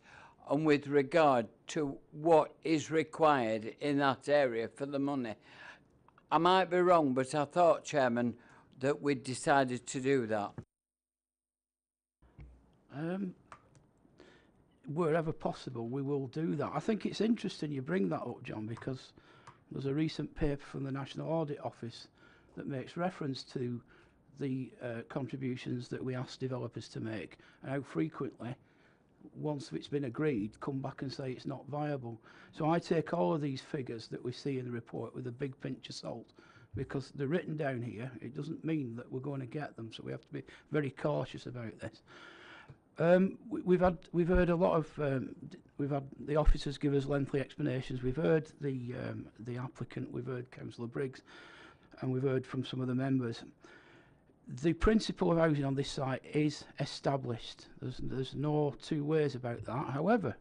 and with regard to what is required in that area for the money? I might be wrong, but I thought, Chairman, that we'd decided to do that. Wherever possible, we will do that. I think it's interesting you bring that up, John, because there's a recent paper from the National Audit Office that makes reference to the contributions that we ask developers to make and how frequently, once it's been agreed, come back and say it's not viable. So I take all of these figures that we see in the report with a big pinch of salt, because they're written down here. It doesn't mean that we're going to get them, so we have to be very cautious about this. We've heard a lot of we've had the officers give us lengthy explanations. We've heard the applicant, we've heard Councillor Briggs, and we've heard from some of the members. The principle of housing on this site is established. There's no two ways about that. However,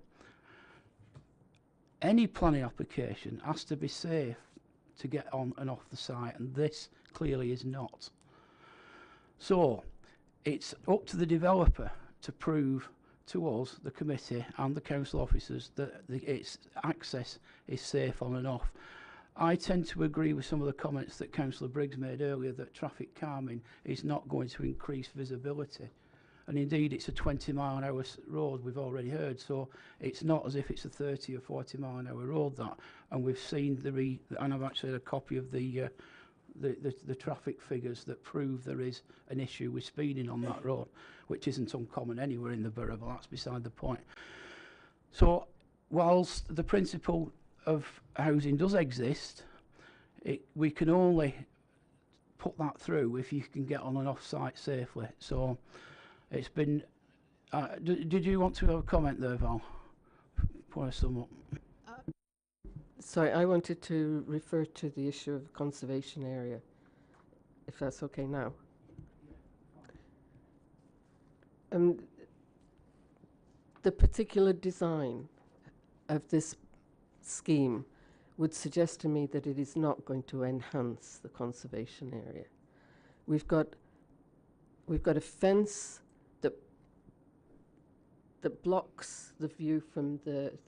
any planning application has to be safe to get on and off the site, and this clearly is not. So it's up to the developer to prove to us, the committee and the council officers, that its access is safe on and off. I tend to agree with some of the comments that Councillor Briggs made earlier, that traffic calming is not going to increase visibility. And indeed, it's a 20-mile-an-hour road, we've already heard, so it's not as if it's a 30 or 40-mile-an-hour road, that. And we've seen and I've actually had a copy of the traffic figures that prove there is an issue with speeding on that road, which isn't uncommon anywhere in the borough, but that's beside the point. So whilst the principle of housing does exist, we can only put that through if you can get on and off site safely. So it's been did you want to have a comment there, Val, before I sum up? Sorry, I wanted to refer to the issue of conservation area, if that's okay now. The particular design of this scheme would suggest to me that it is not going to enhance the conservation area. We've got a fence that blocks the view from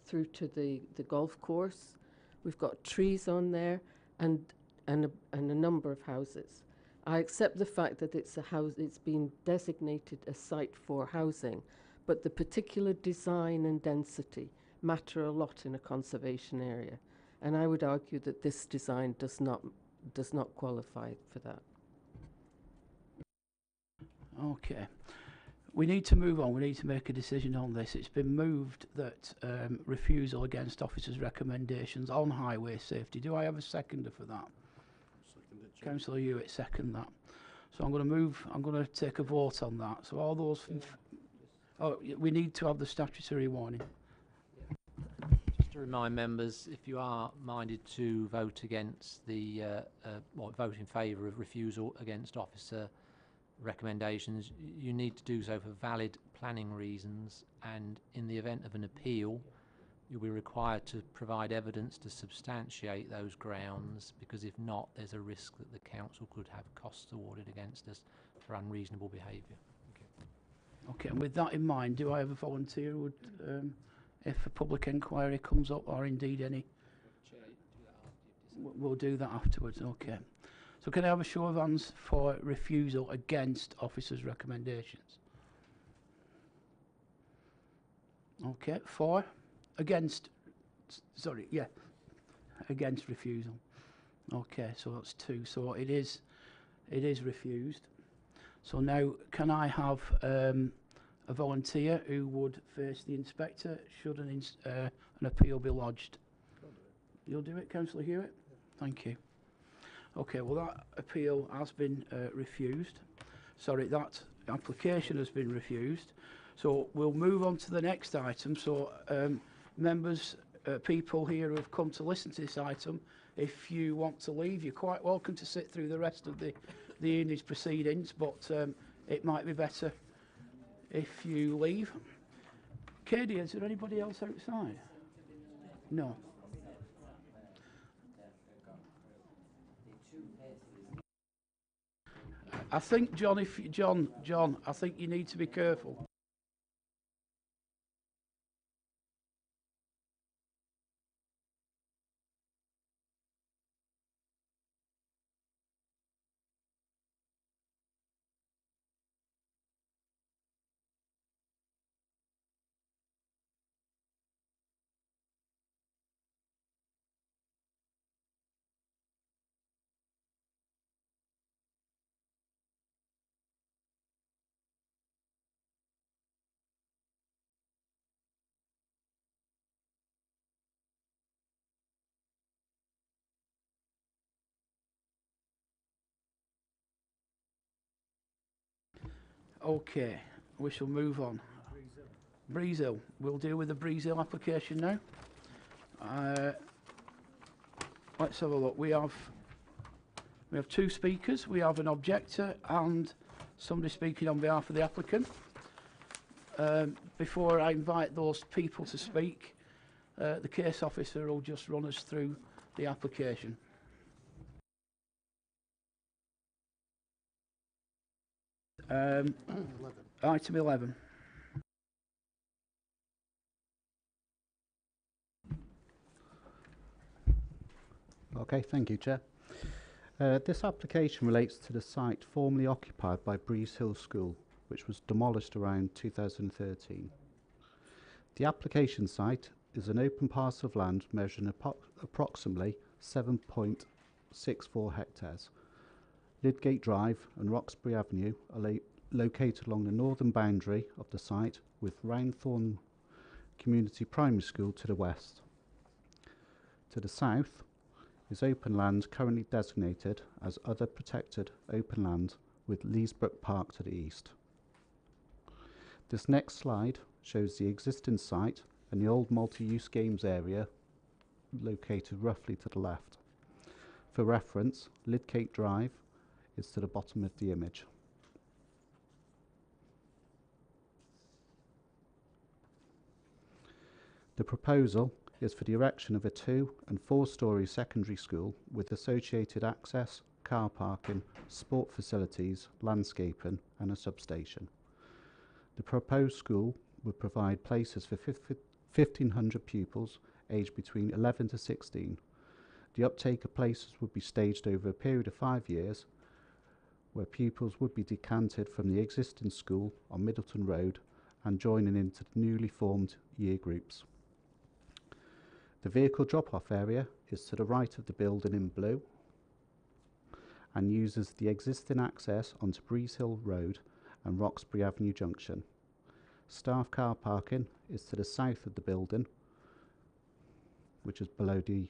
through to the golf course. We've got trees on there and a number of houses. I accept the fact that it's been designated a site for housing, but the particular design and density matter a lot in a conservation area, and I would argue that this design does not qualify for that. Okay. We need to move on. We need to make a decision on this. It's been moved that refusal against officers' recommendations on highway safety. Do I have a seconder for that? Councillor Hewitt, second that. So I'm going to take a vote on that. So all those... we need to have the statutory warning. Just to remind members, if you are minded to vote against the, vote in favour of refusal against officer recommendations, you need to do so for valid planning reasons, and in the event of an appeal, you'll be required to provide evidence to substantiate those grounds, because if not, there's a risk that the council could have costs awarded against us for unreasonable behaviour. Okay, and with that in mind, do I have a volunteer who would, if a public inquiry comes up, or indeed any? We'll do that afterwards, okay. So can I have a show of hands for refusal against officers' recommendations? Okay, 4. Against, sorry, yeah, against refusal. Okay, so that's 2. So it is refused. So now, can I have a volunteer who would face the inspector should an appeal be lodged? You'll do it, Councillor Hewitt? Thank you. Okay, well that appeal has been refused. Sorry, that application has been refused. So we'll move on to the next item. So members, people here who have come to listen to this item, if you want to leave, you're quite welcome to sit through the rest of the evening's proceedings, but it might be better if you leave. Katie, is there anybody else outside? No. I think, John, John, I think you need to be careful. Okay, we shall move on. Breeze Hill. We'll deal with the Breeze Hill application now. Let's have a look. We have 2 speakers. We have an objector and somebody speaking on behalf of the applicant. Before I invite those people to speak, the case officer will just run us through the application. Item 11. Okay, thank you, Chair. This application relates to the site formerly occupied by Breeze Hill School, which was demolished around 2013. The application site is an open parcel of land measuring approximately 7.64 hectares. Lydgate Drive and Roxbury Avenue are located along the northern boundary of the site, with Roundthorne Community Primary School to the west. To the south is open land currently designated as other protected open land, with Leesbrook Park to the east. This next slide shows the existing site and the old multi-use games area located roughly to the left. For reference, Lydgate Drive is to the bottom of the image. The proposal is for the erection of a 2- and 4-storey secondary school with associated access, car parking, sport facilities, landscaping and a substation. The proposed school would provide places for 1,500 pupils aged between 11 to 16. The uptake of places would be staged over a period of 5 years, where pupils would be decanted from the existing school on Middleton Road and joining into the newly formed year groups. The vehicle drop-off area is to the right of the building in blue and uses the existing access onto Breeze Hill Road and Roxbury Avenue Junction. Staff car parking is to the south of the building, which is below the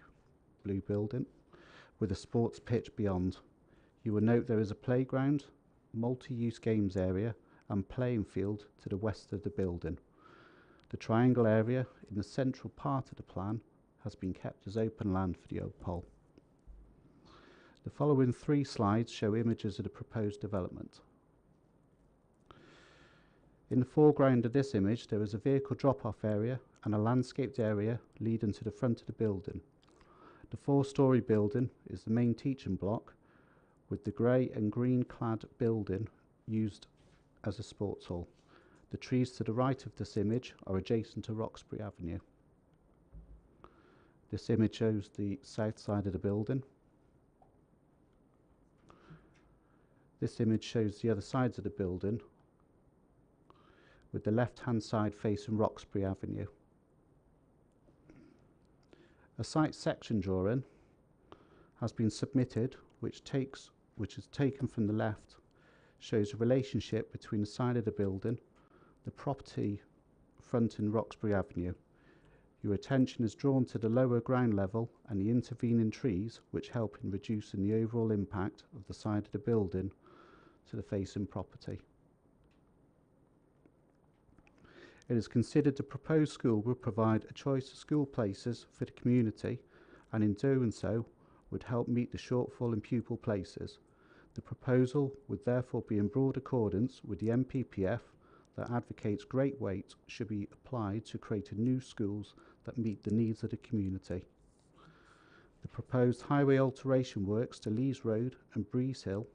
blue building, with a sports pitch beyond. You will note there is a playground, multi-use games area and playing field to the west of the building. The triangle area in the central part of the plan has been kept as open land for the old pole. The following 3 slides show images of the proposed development. In the foreground of this image, there is a vehicle drop-off area and a landscaped area leading to the front of the building. The 4-storey building is the main teaching block, with the grey and green clad building used as a sports hall. The trees to the right of this image are adjacent to Roxbury Avenue. This image shows the south side of the building. This image shows the other sides of the building, with the left-hand side facing Roxbury Avenue. A site section drawing has been submitted, which is taken from the left, shows a relationship between the side of the building, the property fronting Roxbury Avenue. Your attention is drawn to the lower ground level and the intervening trees, which help in reducing the overall impact of the side of the building to the facing property. It is considered the proposed school will provide a choice of school places for the community, and in doing so would help meet the shortfall in pupil places. The proposal would therefore be in broad accordance with the MPPF that advocates great weight should be applied to creating new schools that meet the needs of the community. The proposed highway alteration works to Lees Road and Breeze Hill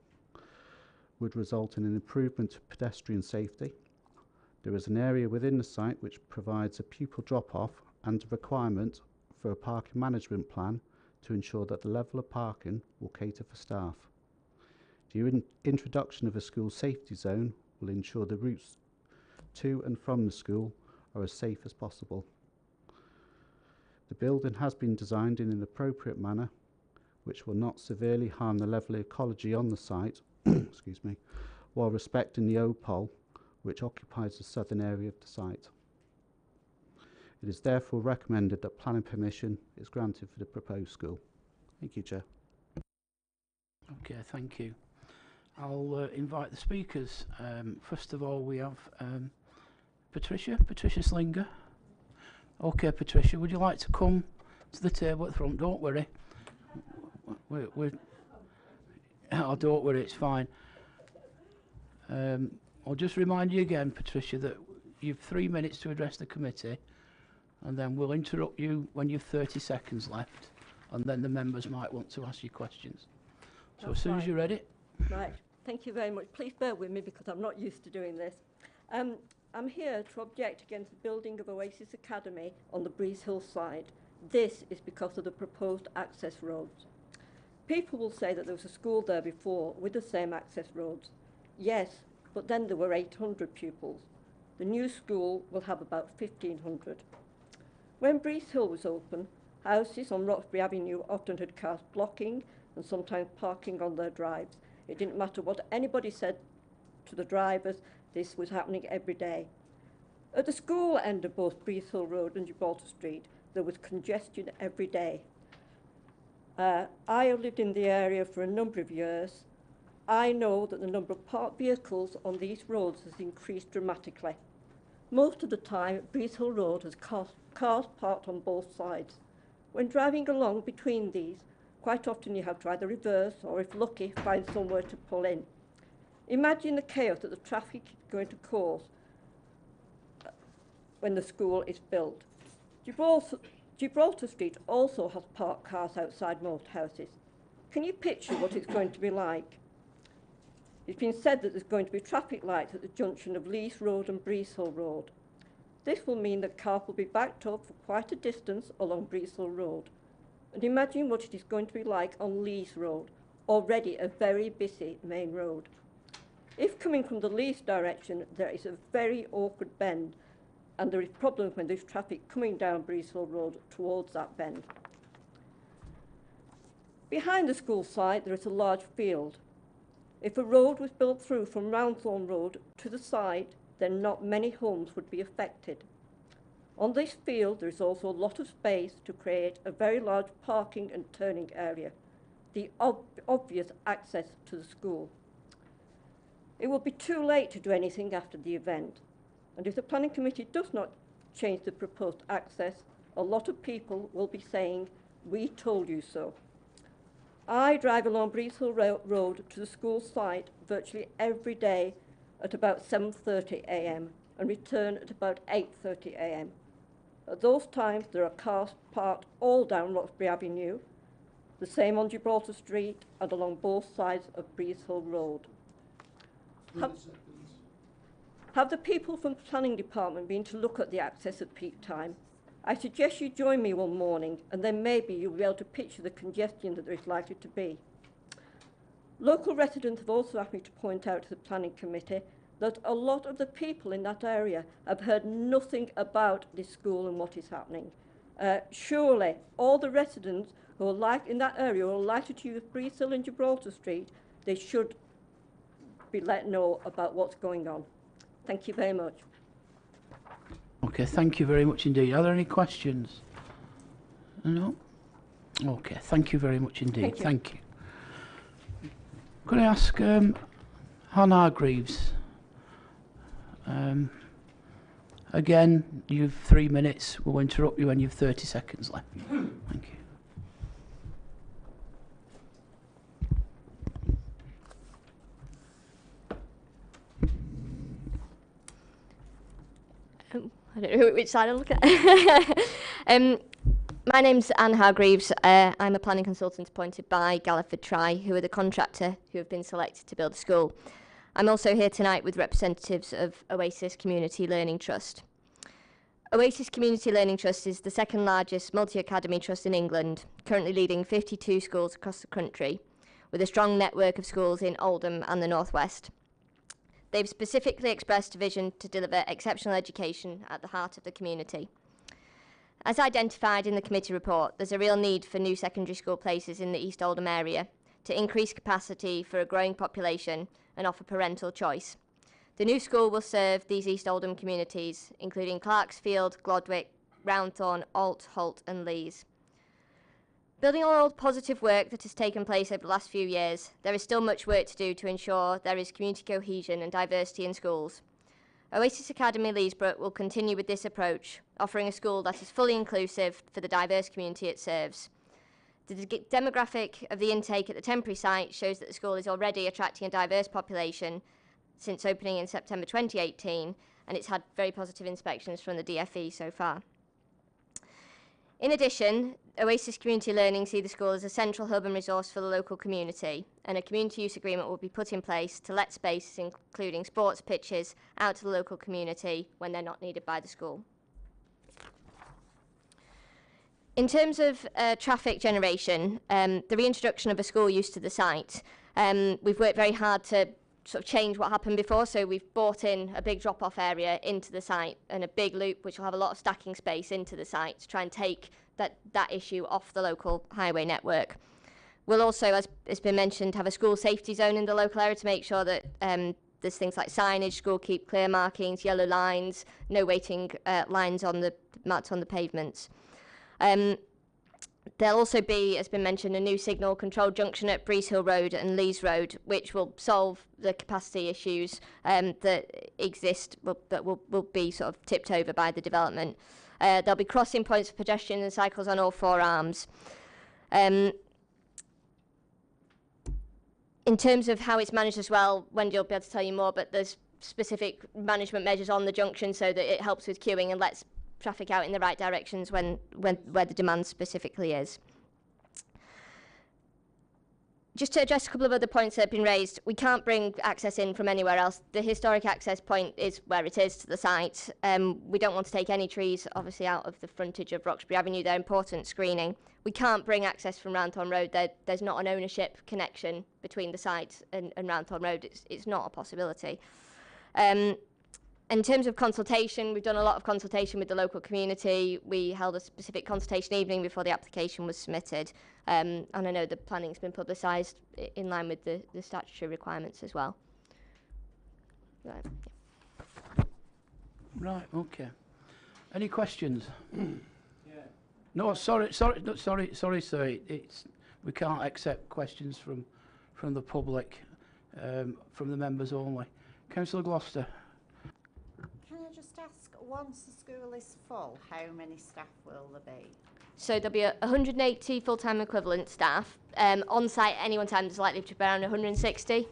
would result in an improvement to pedestrian safety. There is an area within the site which provides a pupil drop-off and a requirement for a parking management plan to ensure that the level of parking will cater for staff. The introduction of a school safety zone will ensure the routes to and from the school are as safe as possible. The building has been designed in an appropriate manner which will not severely harm the level of ecology on the site excuse me, while respecting the old pole which occupies the southern area of the site. It is therefore recommended that planning permission is granted for the proposed school. Thank you, Chair. Okay, thank you. I'll invite the speakers. First of all, we have Patricia Slinger. Okay, Patricia, would you like to come to the table at the front? Don't worry. Oh, don't worry, it's fine. I'll just remind you again, Patricia, that you've 3 minutes to address the committee, and then we'll interrupt you when you've 30 seconds left, and then the members might want to ask you questions. So as soon as you're ready. Right, thank you very much. Please bear with me because I'm not used to doing this. I'm here to object against the building of Oasis Academy on the Breeze Hill side. This is because of the proposed access roads. People will say that there was a school there before with the same access roads. Yes, but then there were 800 pupils. The new school will have about 1,500. When Breeze Hill was open, houses on Roxbury Avenue often had cars blocking and sometimes parking on their drives. It didn't matter what anybody said to the drivers, this was happening every day. At the school end of both Breeze Hill Road and Gibraltar Street, there was congestion every day. I have lived in the area for a number of years. I know that the number of parked vehicles on these roads has increased dramatically. Most of the time, Breeze Hill Road has cars parked on both sides. When driving along between these, quite often you have to either reverse or, if lucky, find somewhere to pull in. Imagine the chaos that the traffic is going to cause when the school is built. Gibraltar Street also has parked cars outside most houses. Can you picture what it's going to be like? It's been said that there's going to be traffic lights at the junction of Lees Road and Breeze Hill Road. This will mean that cars will be backed up for quite a distance along Breeze Hill Road. And imagine what it is going to be like on Lees Road, already a very busy main road. If coming from the Lees direction, there is a very awkward bend, and there is problems when there's traffic coming down Breeze Hill Road towards that bend. Behind the school site, there is a large field. If a road was built through from Roundthorne Road to the site, then not many homes would be affected. On this field, there is also a lot of space to create a very large parking and turning area, the obvious access to the school. It will be too late to do anything after the event, and if the planning committee does not change the proposed access, a lot of people will be saying, "We told you so." I drive along Breeze Hill Road to the school site virtually every day at about 7:30 a.m. and return at about 8:30 a.m. At those times, there are cars parked all down Roxbury Avenue, the same on Gibraltar Street and along both sides of Breeze Hill Road. Have the people from the planning department been to look at the access at peak time? I suggest you join me one morning and then maybe you'll be able to picture the congestion that there is likely to be. Local residents have also asked me to point out to the planning committee that a lot of the people in that area have heard nothing about this school and what is happening. Surely all the residents who are in that area who are likely to use Breeze Hill and Gibraltar Street, they should be let know about what's going on. Thank you very much. Okay, thank you very much indeed. Are there any questions? No? Okay, thank you very much indeed. Thank you. Could I ask Hannah Hargreaves? Again, you've 3 minutes. We'll interrupt you when you've 30 seconds left. Thank you. I don't know which side I'm looking at. My name's Anne Hargreaves. I'm a planning consultant appointed by Galliford Try, who are the contractor who have been selected to build a school. I'm also here tonight with representatives of Oasis Community Learning Trust. Oasis Community Learning Trust is the second largest multi-academy trust in England, currently leading 52 schools across the country, with a strong network of schools in Oldham and the North West. They've specifically expressed a vision to deliver exceptional education at the heart of the community. As identified in the committee report, there's a real need for new secondary school places in the East Oldham area to increase capacity for a growing population and offer parental choice. The new school will serve these East Oldham communities, including Clarksfield, Glodwick, Roundthorne, Alt, Holt and Lees. Building on all the positive work that has taken place over the last few years, there is still much work to do to ensure there is community cohesion and diversity in schools. Oasis Academy Leesborough will continue with this approach, offering a school that is fully inclusive for the diverse community it serves. The demographic of the intake at the temporary site shows that the school is already attracting a diverse population since opening in September 2018, and it's had very positive inspections from the DFE so far. In addition, Oasis Community Learning see the school as a central hub and resource for the local community, and a community use agreement will be put in place to let spaces, including sports pitches, out to the local community when they're not needed by the school. In terms of traffic generation, the reintroduction of a school use to the site, we've worked very hard to sort of change what happened before, so we've brought in a big drop-off area into the site and a big loop which will have a lot of stacking space into the site to try and take that issue off the local highway network. We'll also, as has been mentioned, have a school safety zone in the local area to make sure that there's things like signage, school keep clear markings, yellow lines, no waiting lines on the marked on the pavements. There'll also be, as been mentioned, a new signal control junction at Breeze Hill Road and Lees Road, which will solve the capacity issues that exist, that will be sort of tipped over by the development. There'll be crossing points for pedestrians and cycles on all four arms. In terms of how it's managed as well, Wendy will be able to tell you more, but there's specific management measures on the junction so that it helps with queuing and lets traffic out in the right directions where the demand specifically is. Just to address a couple of other points that have been raised, we can't bring access in from anywhere else. The historic access point is where it is to the site. We don't want to take any trees, obviously, out of the frontage of Roxbury Avenue. They're important screening. We can't bring access from Roundthorne Road. There's not an ownership connection between the site and Roundthorne Road. It's not a possibility. In terms of consultation, we've done a lot of consultation with the local community. We held a specific consultation evening before the application was submitted. And I know the planning's been publicised in line with the statutory requirements as well. Right. Yeah. Right, okay. Any questions? Yeah. No, sorry, sir. We can't accept questions from the public, from the members only. Councillor Gloucester. Can I just just ask, once the school is full, how many staff will there be? So there'll be 180 full-time equivalent staff. On site at any one time, there's likely to be around 160.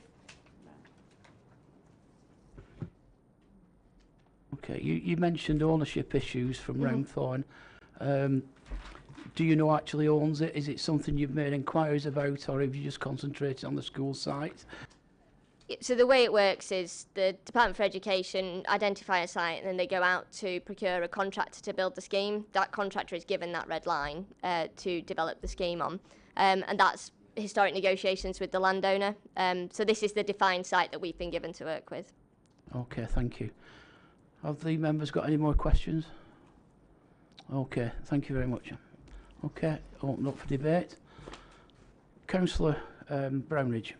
Okay, you mentioned ownership issues from Renthorne. Do you know actually owns it? Is it something you've made inquiries about, or have you just concentrated on the school site? So the way it works is the Department for Education identify a site and then they go out to procure a contractor to build the scheme. That contractor is given that red line to develop the scheme on. And that's historic negotiations with the landowner. So this is the defined site that we've been given to work with. Okay, thank you. Have the members got any more questions? Okay, thank you very much. Okay, open up for debate. Councillor Brownridge.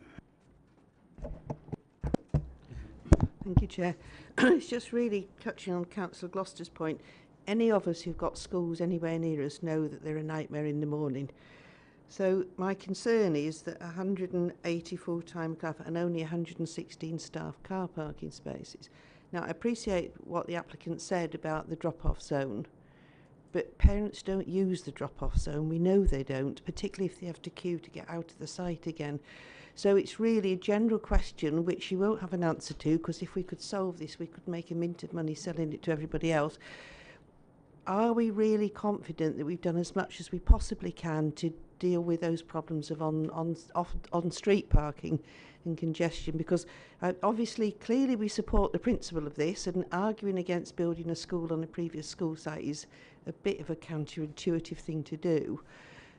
Thank you, Chair. It's just really touching on Councillor Gloucester's point. Any of us who've got schools anywhere near us know that they're a nightmare in the morning. So my concern is that 180 full-time staff and only 116 staff car parking spaces. Now, I appreciate what the applicant said about the drop-off zone, but parents don't use the drop-off zone. We know they don't, particularly if they have to queue to get out of the site again. So it's really a general question which you won't have an answer to, because if we could solve this, we could make a mint of money selling it to everybody else. Are we really confident that we've done as much as we possibly can to deal with those problems of on-street parking and congestion? Because obviously, clearly we support the principle of this, and arguing against building a school on a previous school site is a bit of a counterintuitive thing to do.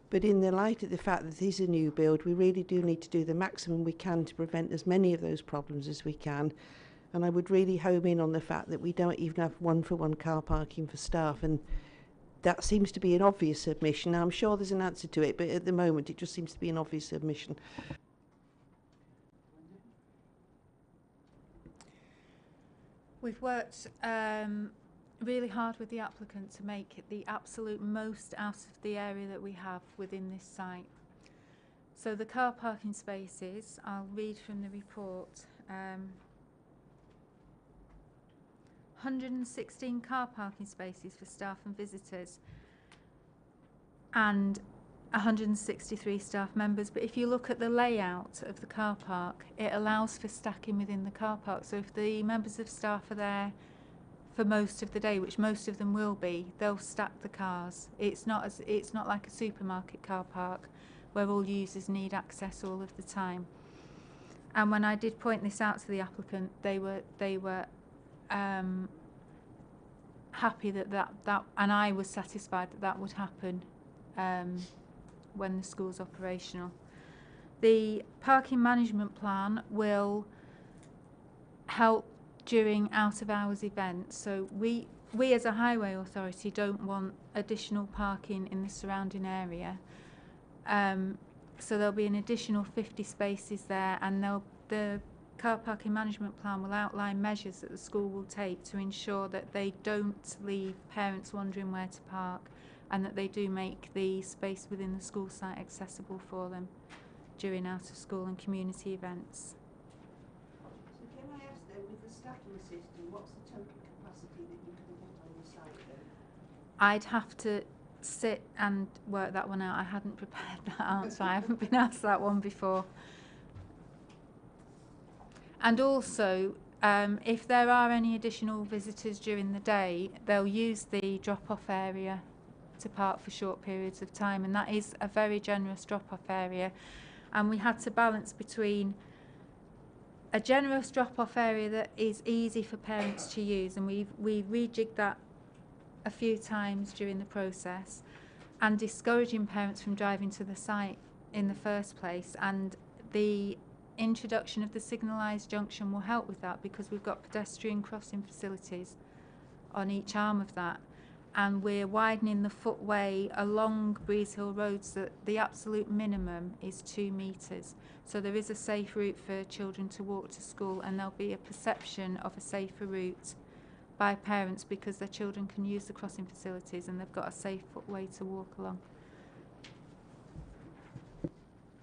But in the light of the fact that this is a new build, we really do need to do the maximum we can to prevent as many of those problems as we can. And I would really home in on the fact that we don't even have one-for-one car parking for staff, and that seems to be an obvious admission. Now, I'm sure there's an answer to it, but at the moment it just seems to be an obvious admission. We've worked really hard with the applicant to make the absolute most out of the area that we have within this site. So the car parking spaces, I'll read from the report. 116 car parking spaces for staff and visitors and 163 staff members. But if you look at the layout of the car park, it allows for stacking within the car park. So if the members of staff are there for most of the day, which most of them will be, they'll stack the cars. It's not like a supermarket car park where all users need access all of the time. And when I did point this out to the applicant, they were happy that and I was satisfied that would happen when the school's operational. The parking management plan will help during out-of-hours events. So we as a highway authority don't want additional parking in the surrounding area. So there'll be an additional 50 spaces there, and the car parking management plan will outline measures that the school will take to ensure that they don't leave parents wondering where to park, and that they do make the space within the school site accessible for them during out-of-school and community events. Stacking system, what's the total capacity that you can get on the site then? I'd have to sit and work that one out. I hadn't prepared that answer. I haven't been asked that one before. And also, if there are any additional visitors during the day, they'll use the drop-off area to park for short periods of time, and that is a very generous drop-off area. And we had to balance between a generous drop-off area that is easy for parents to use, and we've rejigged that a few times during the process, and discouraging parents from driving to the site in the first place. And the introduction of the signalised junction will help with that, because we've got pedestrian crossing facilities on each arm of that, and we're widening the footway along Breeze Hill Road so that the absolute minimum is 2 metres. So there is a safe route for children to walk to school, and there'll be a perception of a safer route by parents because their children can use the crossing facilities and they've got a safe footway to walk along.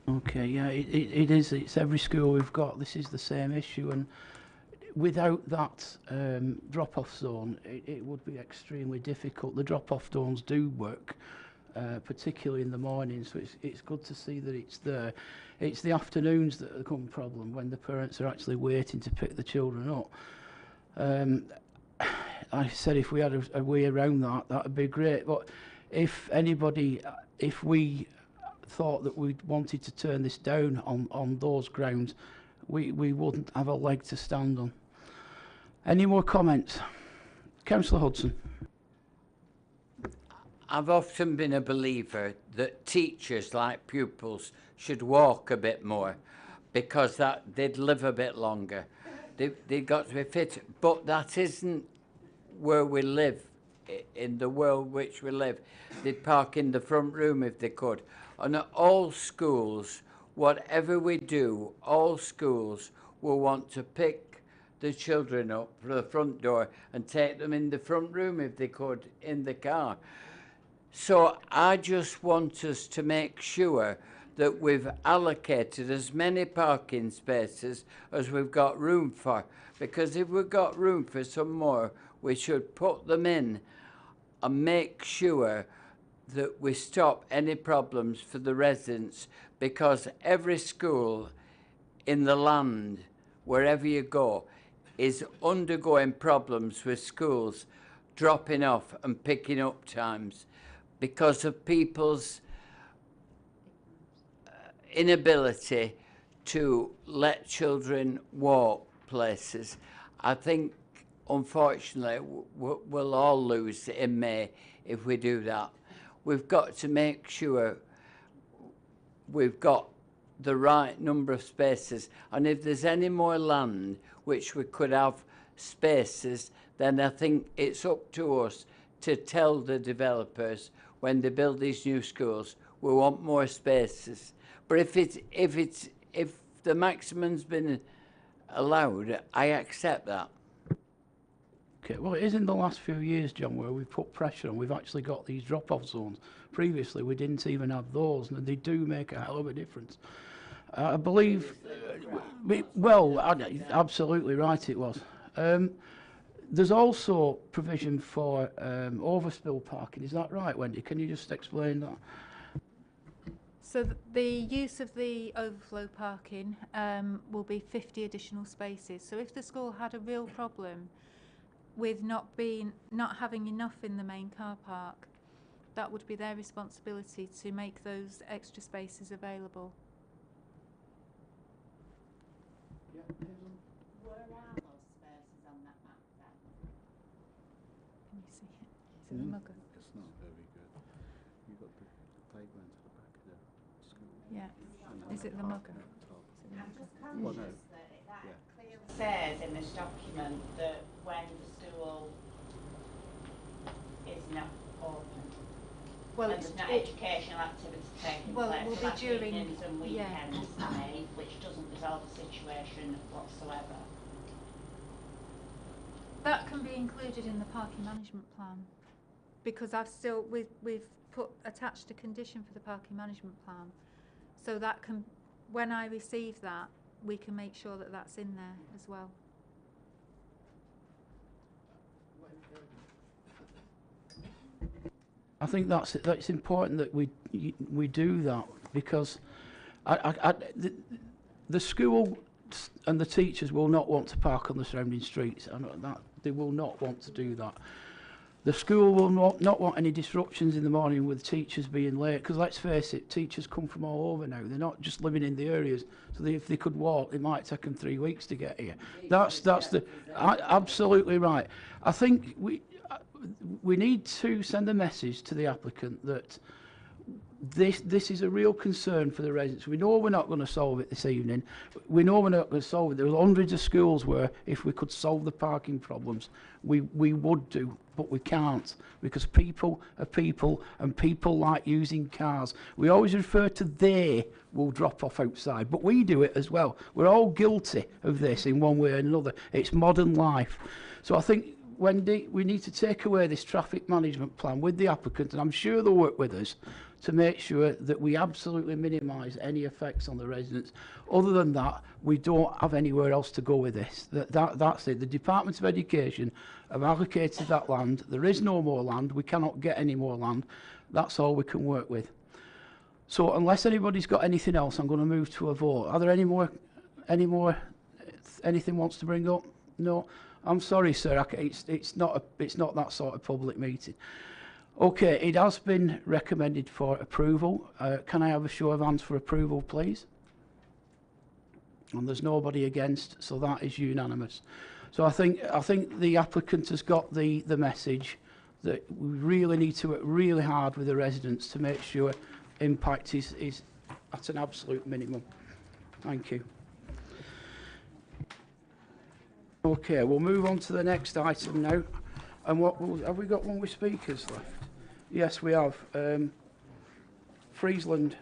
Okay, yeah, it is. It's every school we've got. This is the same issue, and without that drop-off zone, it would be extremely difficult. The drop-off zones do work, particularly in the morning, so it's good to see that it's there. It's the afternoons that become a problem when the parents are actually waiting to pick the children up. I said if we had a way around that, that would be great. But if we thought that we wanted to turn this down on those grounds, we wouldn't have a leg to stand on. Any more comments? Councillor Hudson. I've often been a believer that teachers, like pupils, should walk a bit more because that they'd live a bit longer. They've got to be fit, but that isn't where we live, in the world which we live. They'd park in the front room if they could. And at all schools, whatever we do, all schools will want to pick the children up from the front door and take them in the front room if they could, in the car. So I just want us to make sure that we've allocated as many parking spaces as we've got room for, because if we've got room for some more, we should put them in and make sure that we stop any problems for the residents, because every school in the land, wherever you go, is undergoing problems with schools dropping off and picking up times because of people's inability to let children walk places. I think, unfortunately, we'll all lose in May if we do that. We've got to make sure we've got the right number of spaces, and if there's any more land which we could have spaces, then I think it's up to us to tell the developers when they build these new schools, we want more spaces. But if the maximum's been allowed, I accept that. Okay, well, it is in the last few years, John, where we've put pressure on. We've actually got these drop-off zones. Previously, we didn't even have those, and they do make a hell of a difference. I believe, absolutely right it was. There's also provision for overspill parking. Is that right, Wendy? Can you just explain that? So the use of the overflow parking will be 50 additional spaces. So if the school had a real problem with not having enough in the main car park, that would be their responsibility to make those extra spaces available. Where are those spaces on that map then? Can you see it? Is it the mugger? It's not very good. You've got the playground at the back of the school. Yeah. Is it the mugger? I'm just conscious that clearly says in this document that when the school is not open, Well, and there's not educational activity taking well, place, it will be that's during evenings and weekends to me, which doesn't resolve the situation whatsoever. That can be included in the parking management plan, because we've attached a condition for the parking management plan, so that can, when I receive that, we can make sure that that's in there as well. I think that's important that we do that, because the school and the teachers will not want to park on the surrounding streets. I know that they will not want to do that. The school will not want any disruptions in the morning with teachers being late, because let's face it, teachers come from all over now. They're not just living in the areas, so if they could walk, it might take them 3 weeks to get here. That's absolutely right. I think we need to send a message to the applicant that this is a real concern for the residents. We know we're not going to solve it this evening. We know we're not going to solve it. There are hundreds of schools where if we could solve the parking problems, we would do, but we can't, because people are people and people like using cars. We always refer to they will drop off outside, but we do it as well. We're all guilty of this in one way or another. It's modern life. So I think, Wendy, we need to take away this traffic management plan with the applicant, and I'm sure they'll work with us to make sure that we absolutely minimise any effects on the residents. Other than that, we don't have anywhere else to go with this. That's it. The Department of Education have allocated that land. There is no more land. We cannot get any more land. That's all we can work with. So unless anybody's got anything else, I'm going to move to a vote. Are there anything wants to bring up? No? I'm sorry, sir. It's not that sort of public meeting. Okay, it has been recommended for approval. Can I have a show of hands for approval, please? And there's nobody against, so that is unanimous. So I think the applicant has got the message that we really need to work really hard with the residents to make sure impact is at an absolute minimum. Thank you. Okay, we'll move on to the next item now. And have we got one with speakers left? Yes, we have. Friesland.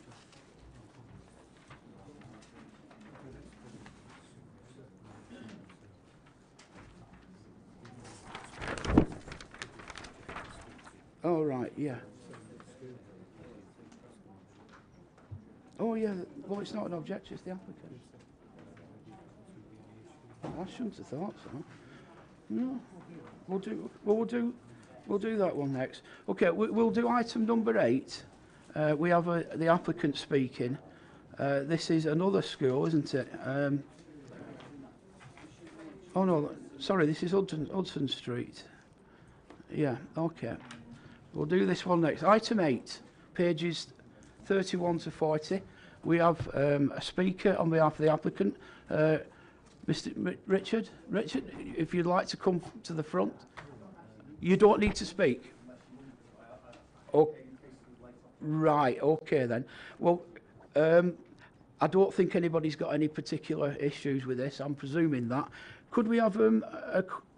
Oh, right, yeah. Oh, yeah, well, it's not an objection, it's the applicant. I shouldn't have thought so. No, we'll do that one next. Okay, we'll do item number 8. We have the applicant speaking. This is another school, isn't it? Oh no, sorry, this is Hudson Street. Yeah, okay. We'll do this one next. Item 8, pages 31 to 40. We have a speaker on behalf of the applicant. Mr. Richard, if you'd like to come to the front. You don't need to speak. Oh, right, okay then. Well, I don't think anybody's got any particular issues with this. I'm presuming that. Could we have an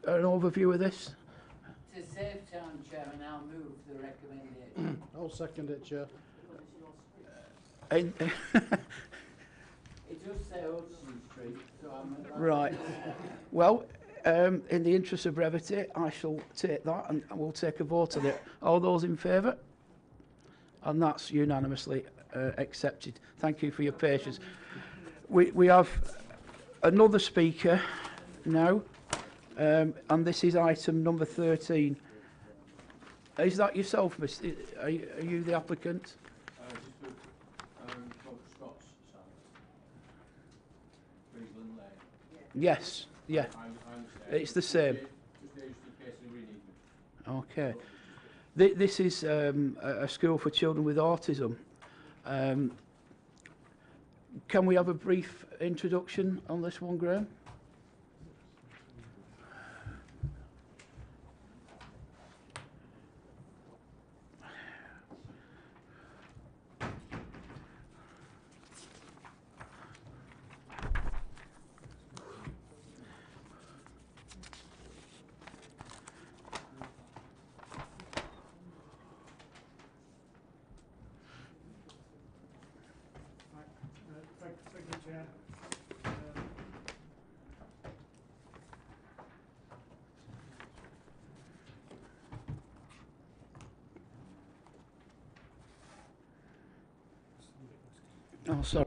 overview of this? To save time, Chairman, I'll move the recommendation. I'll second it, Chair. It does say Hudson Street, so I'm... Right. Well, in the interest of brevity, I shall take that and we'll take a vote on it. All those in favour? And that's unanimously accepted. Thank you for your patience. We have another speaker now, and this is item number 13. Is that yourself, Mr. Are you the applicant? Yes, yeah. It's the same. Okay. This is a school for children with autism. Can we have a brief introduction on this one, Graham? Oh, sorry.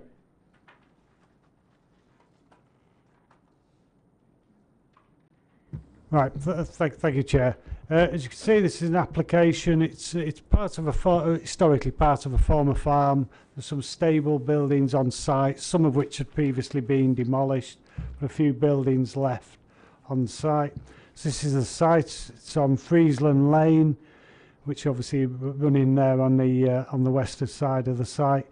Right, thank you, Chair. As you can see, this is an application. It's part of historically part of a former farm. There's some stable buildings on site, some of which had previously been demolished, but a few buildings left on site. So this is the site. It's on Friesland Lane, which obviously running there on the western side of the site.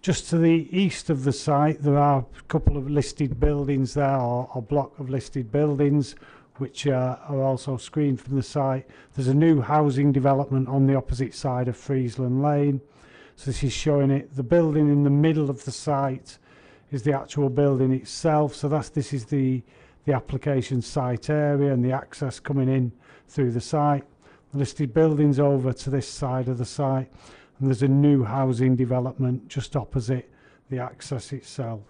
Just to the east of the site, there are a couple of listed buildings there, or a block of listed buildings, which are also screened from the site. There's a new housing development on the opposite side of Friesland Lane. So this is showing it. The building in the middle of the site is the actual building itself. So this is the application site area and the access coming in through the site. The listed buildings over to this side of the site. And there's a new housing development just opposite the access itself.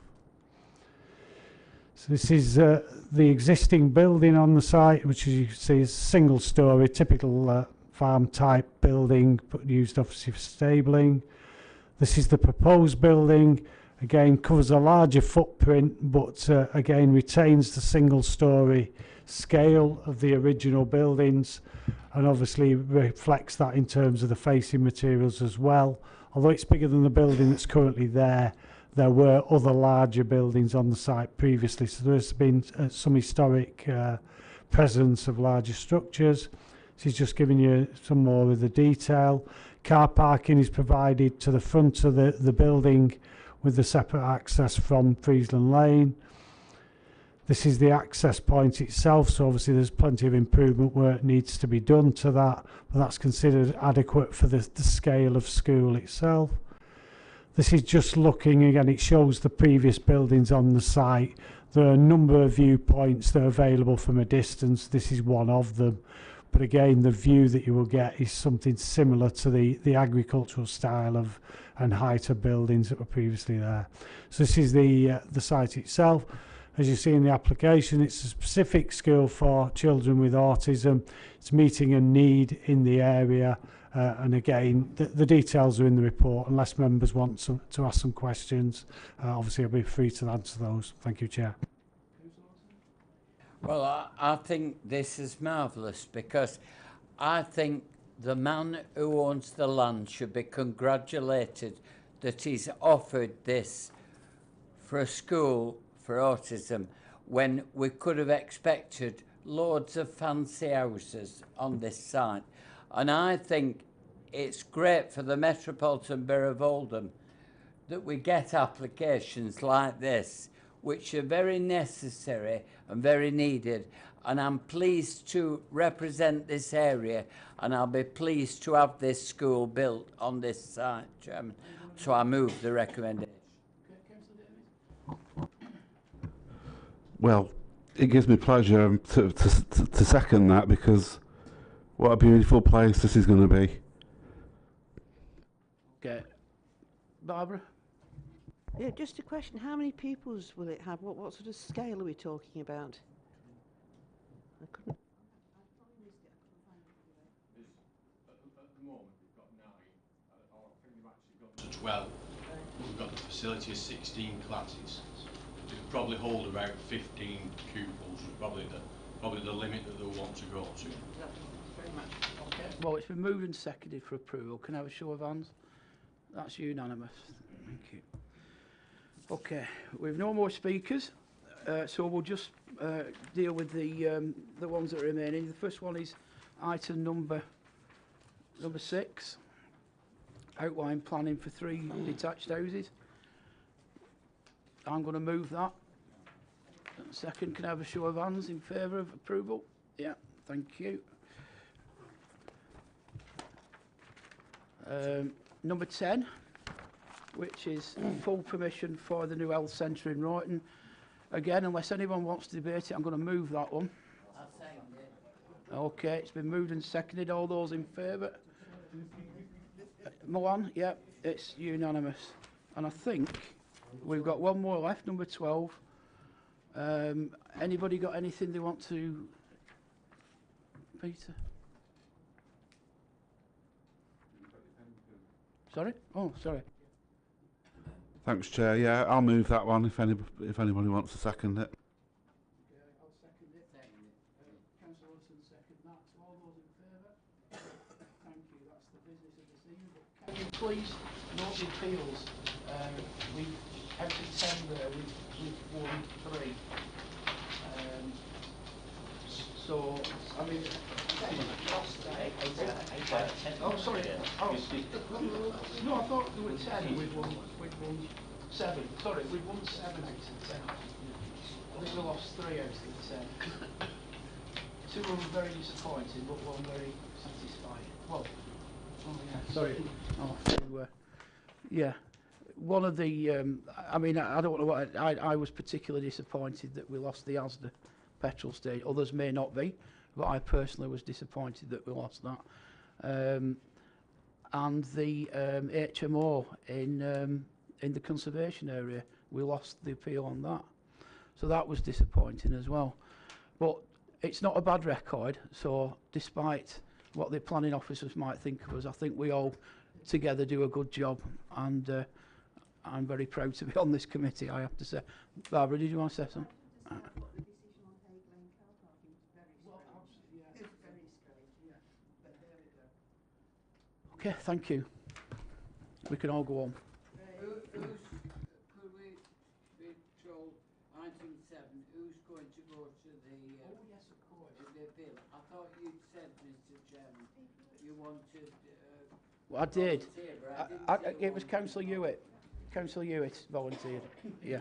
So this is the existing building on the site, which as you can see is single story, typical farm type building, but used obviously for stabling. This is the proposed building. Again, covers a larger footprint, but again retains the single-storey scale of the original buildings, and obviously reflects that in terms of the facing materials as well. Although it's bigger than the building that's currently there, there were other larger buildings on the site previously, so there's been some historic presence of larger structures. This is just giving you some more of the detail. Car parking is provided to the front of the building with the separate access from Friesland Lane. This is the access point itself, so obviously there's plenty of improvement work needs to be done to that, but that's considered adequate for the scale of school itself. This is just looking, again, it shows the previous buildings on the site. There are a number of viewpoints that are available from a distance. This is one of them. But again, the view that you will get is something similar to the agricultural style of and height of buildings that were previously there. So this is the site itself. As you see in the application, it's a specific school for children with autism. It's meeting a need in the area. And again, the details are in the report. Unless members want to ask some questions, obviously I'll be free to answer those. Thank you, Chair. Well, I think this is marvellous, because I think the man who owns the land should be congratulated that he's offered this for a school for autism, when we could have expected loads of fancy houses on this site. And I think it's great for the Metropolitan Borough of Oldham that we get applications like this, which are very necessary and very needed. And I'm pleased to represent this area, and I'll be pleased to have this school built on this site, Chairman. So I move the recommendation. Well, it gives me pleasure to second that, because what a beautiful place this is going to be. Okay. Barbara? Yeah, just a question. How many pupils will it have? What sort of scale are we talking about? I couldn't. At the moment, we've got 9. I think we've actually got to 12. We've got the facility of 16 classes. It could probably hold about 15 pupils. Probably the limit that they'll want to go to. Very much. Okay. Well, it's been moved and seconded for approval. Can I have a show of hands? That's unanimous. Thank you. Okay, we've no more speakers, so we'll just deal with the ones that are remaining. The first one is item number 6, outline planning for 3 detached houses. I'm going to move that. Second, can I have a show of hands in favour of approval? Yeah, thank you. Number 10, which is full permission for the new health centre in Royton. Again, unless anyone wants to debate it, I'm going to move that one. I'll second it. Okay, it's been moved and seconded. All those in favour? Milan, yeah, it's unanimous. And I think we've got one more left, number 12. Anybody got anything they want to... Peter? Sorry? Oh, sorry. Thanks, Chair. Yeah, I'll move that one if anybody wants to second it. I'll second it. Councillor Wilson second that. So all those in favour? Thank you. That's the business of this evening. But can you please note the appeals? We've out of 10 there. We've won 3. So I mean, oh sorry. Oh, no, I thought there were 10. We've won 7. Sorry, we've won 7 out of 10. I think we lost 3 out of 10. 2 were very disappointing, but 1 very satisfying. Well, oh yeah, sorry. Oh, yeah. One of the, I mean, I don't know what, I was particularly disappointed that we lost the Asda petrol station. Others may not be, but I personally was disappointed that we lost that. And the HMO in the conservation area, we lost the appeal on that. So that was disappointing as well. But it's not a bad record, so despite what the planning officers might think of us, I think we all together do a good job, and I'm very proud to be on this committee, I have to say. Barbara, did you want to say something? Okay, thank you. We can all go on. Could we be told, item 7, who's going to go to the... oh, yes, of course. The bill? I thought you'd said, Mr Chairman, you wanted... Well, I did. volunteer, but I didn't It was Councillor Hewitt. Councillor Hewitt volunteered. Yeah.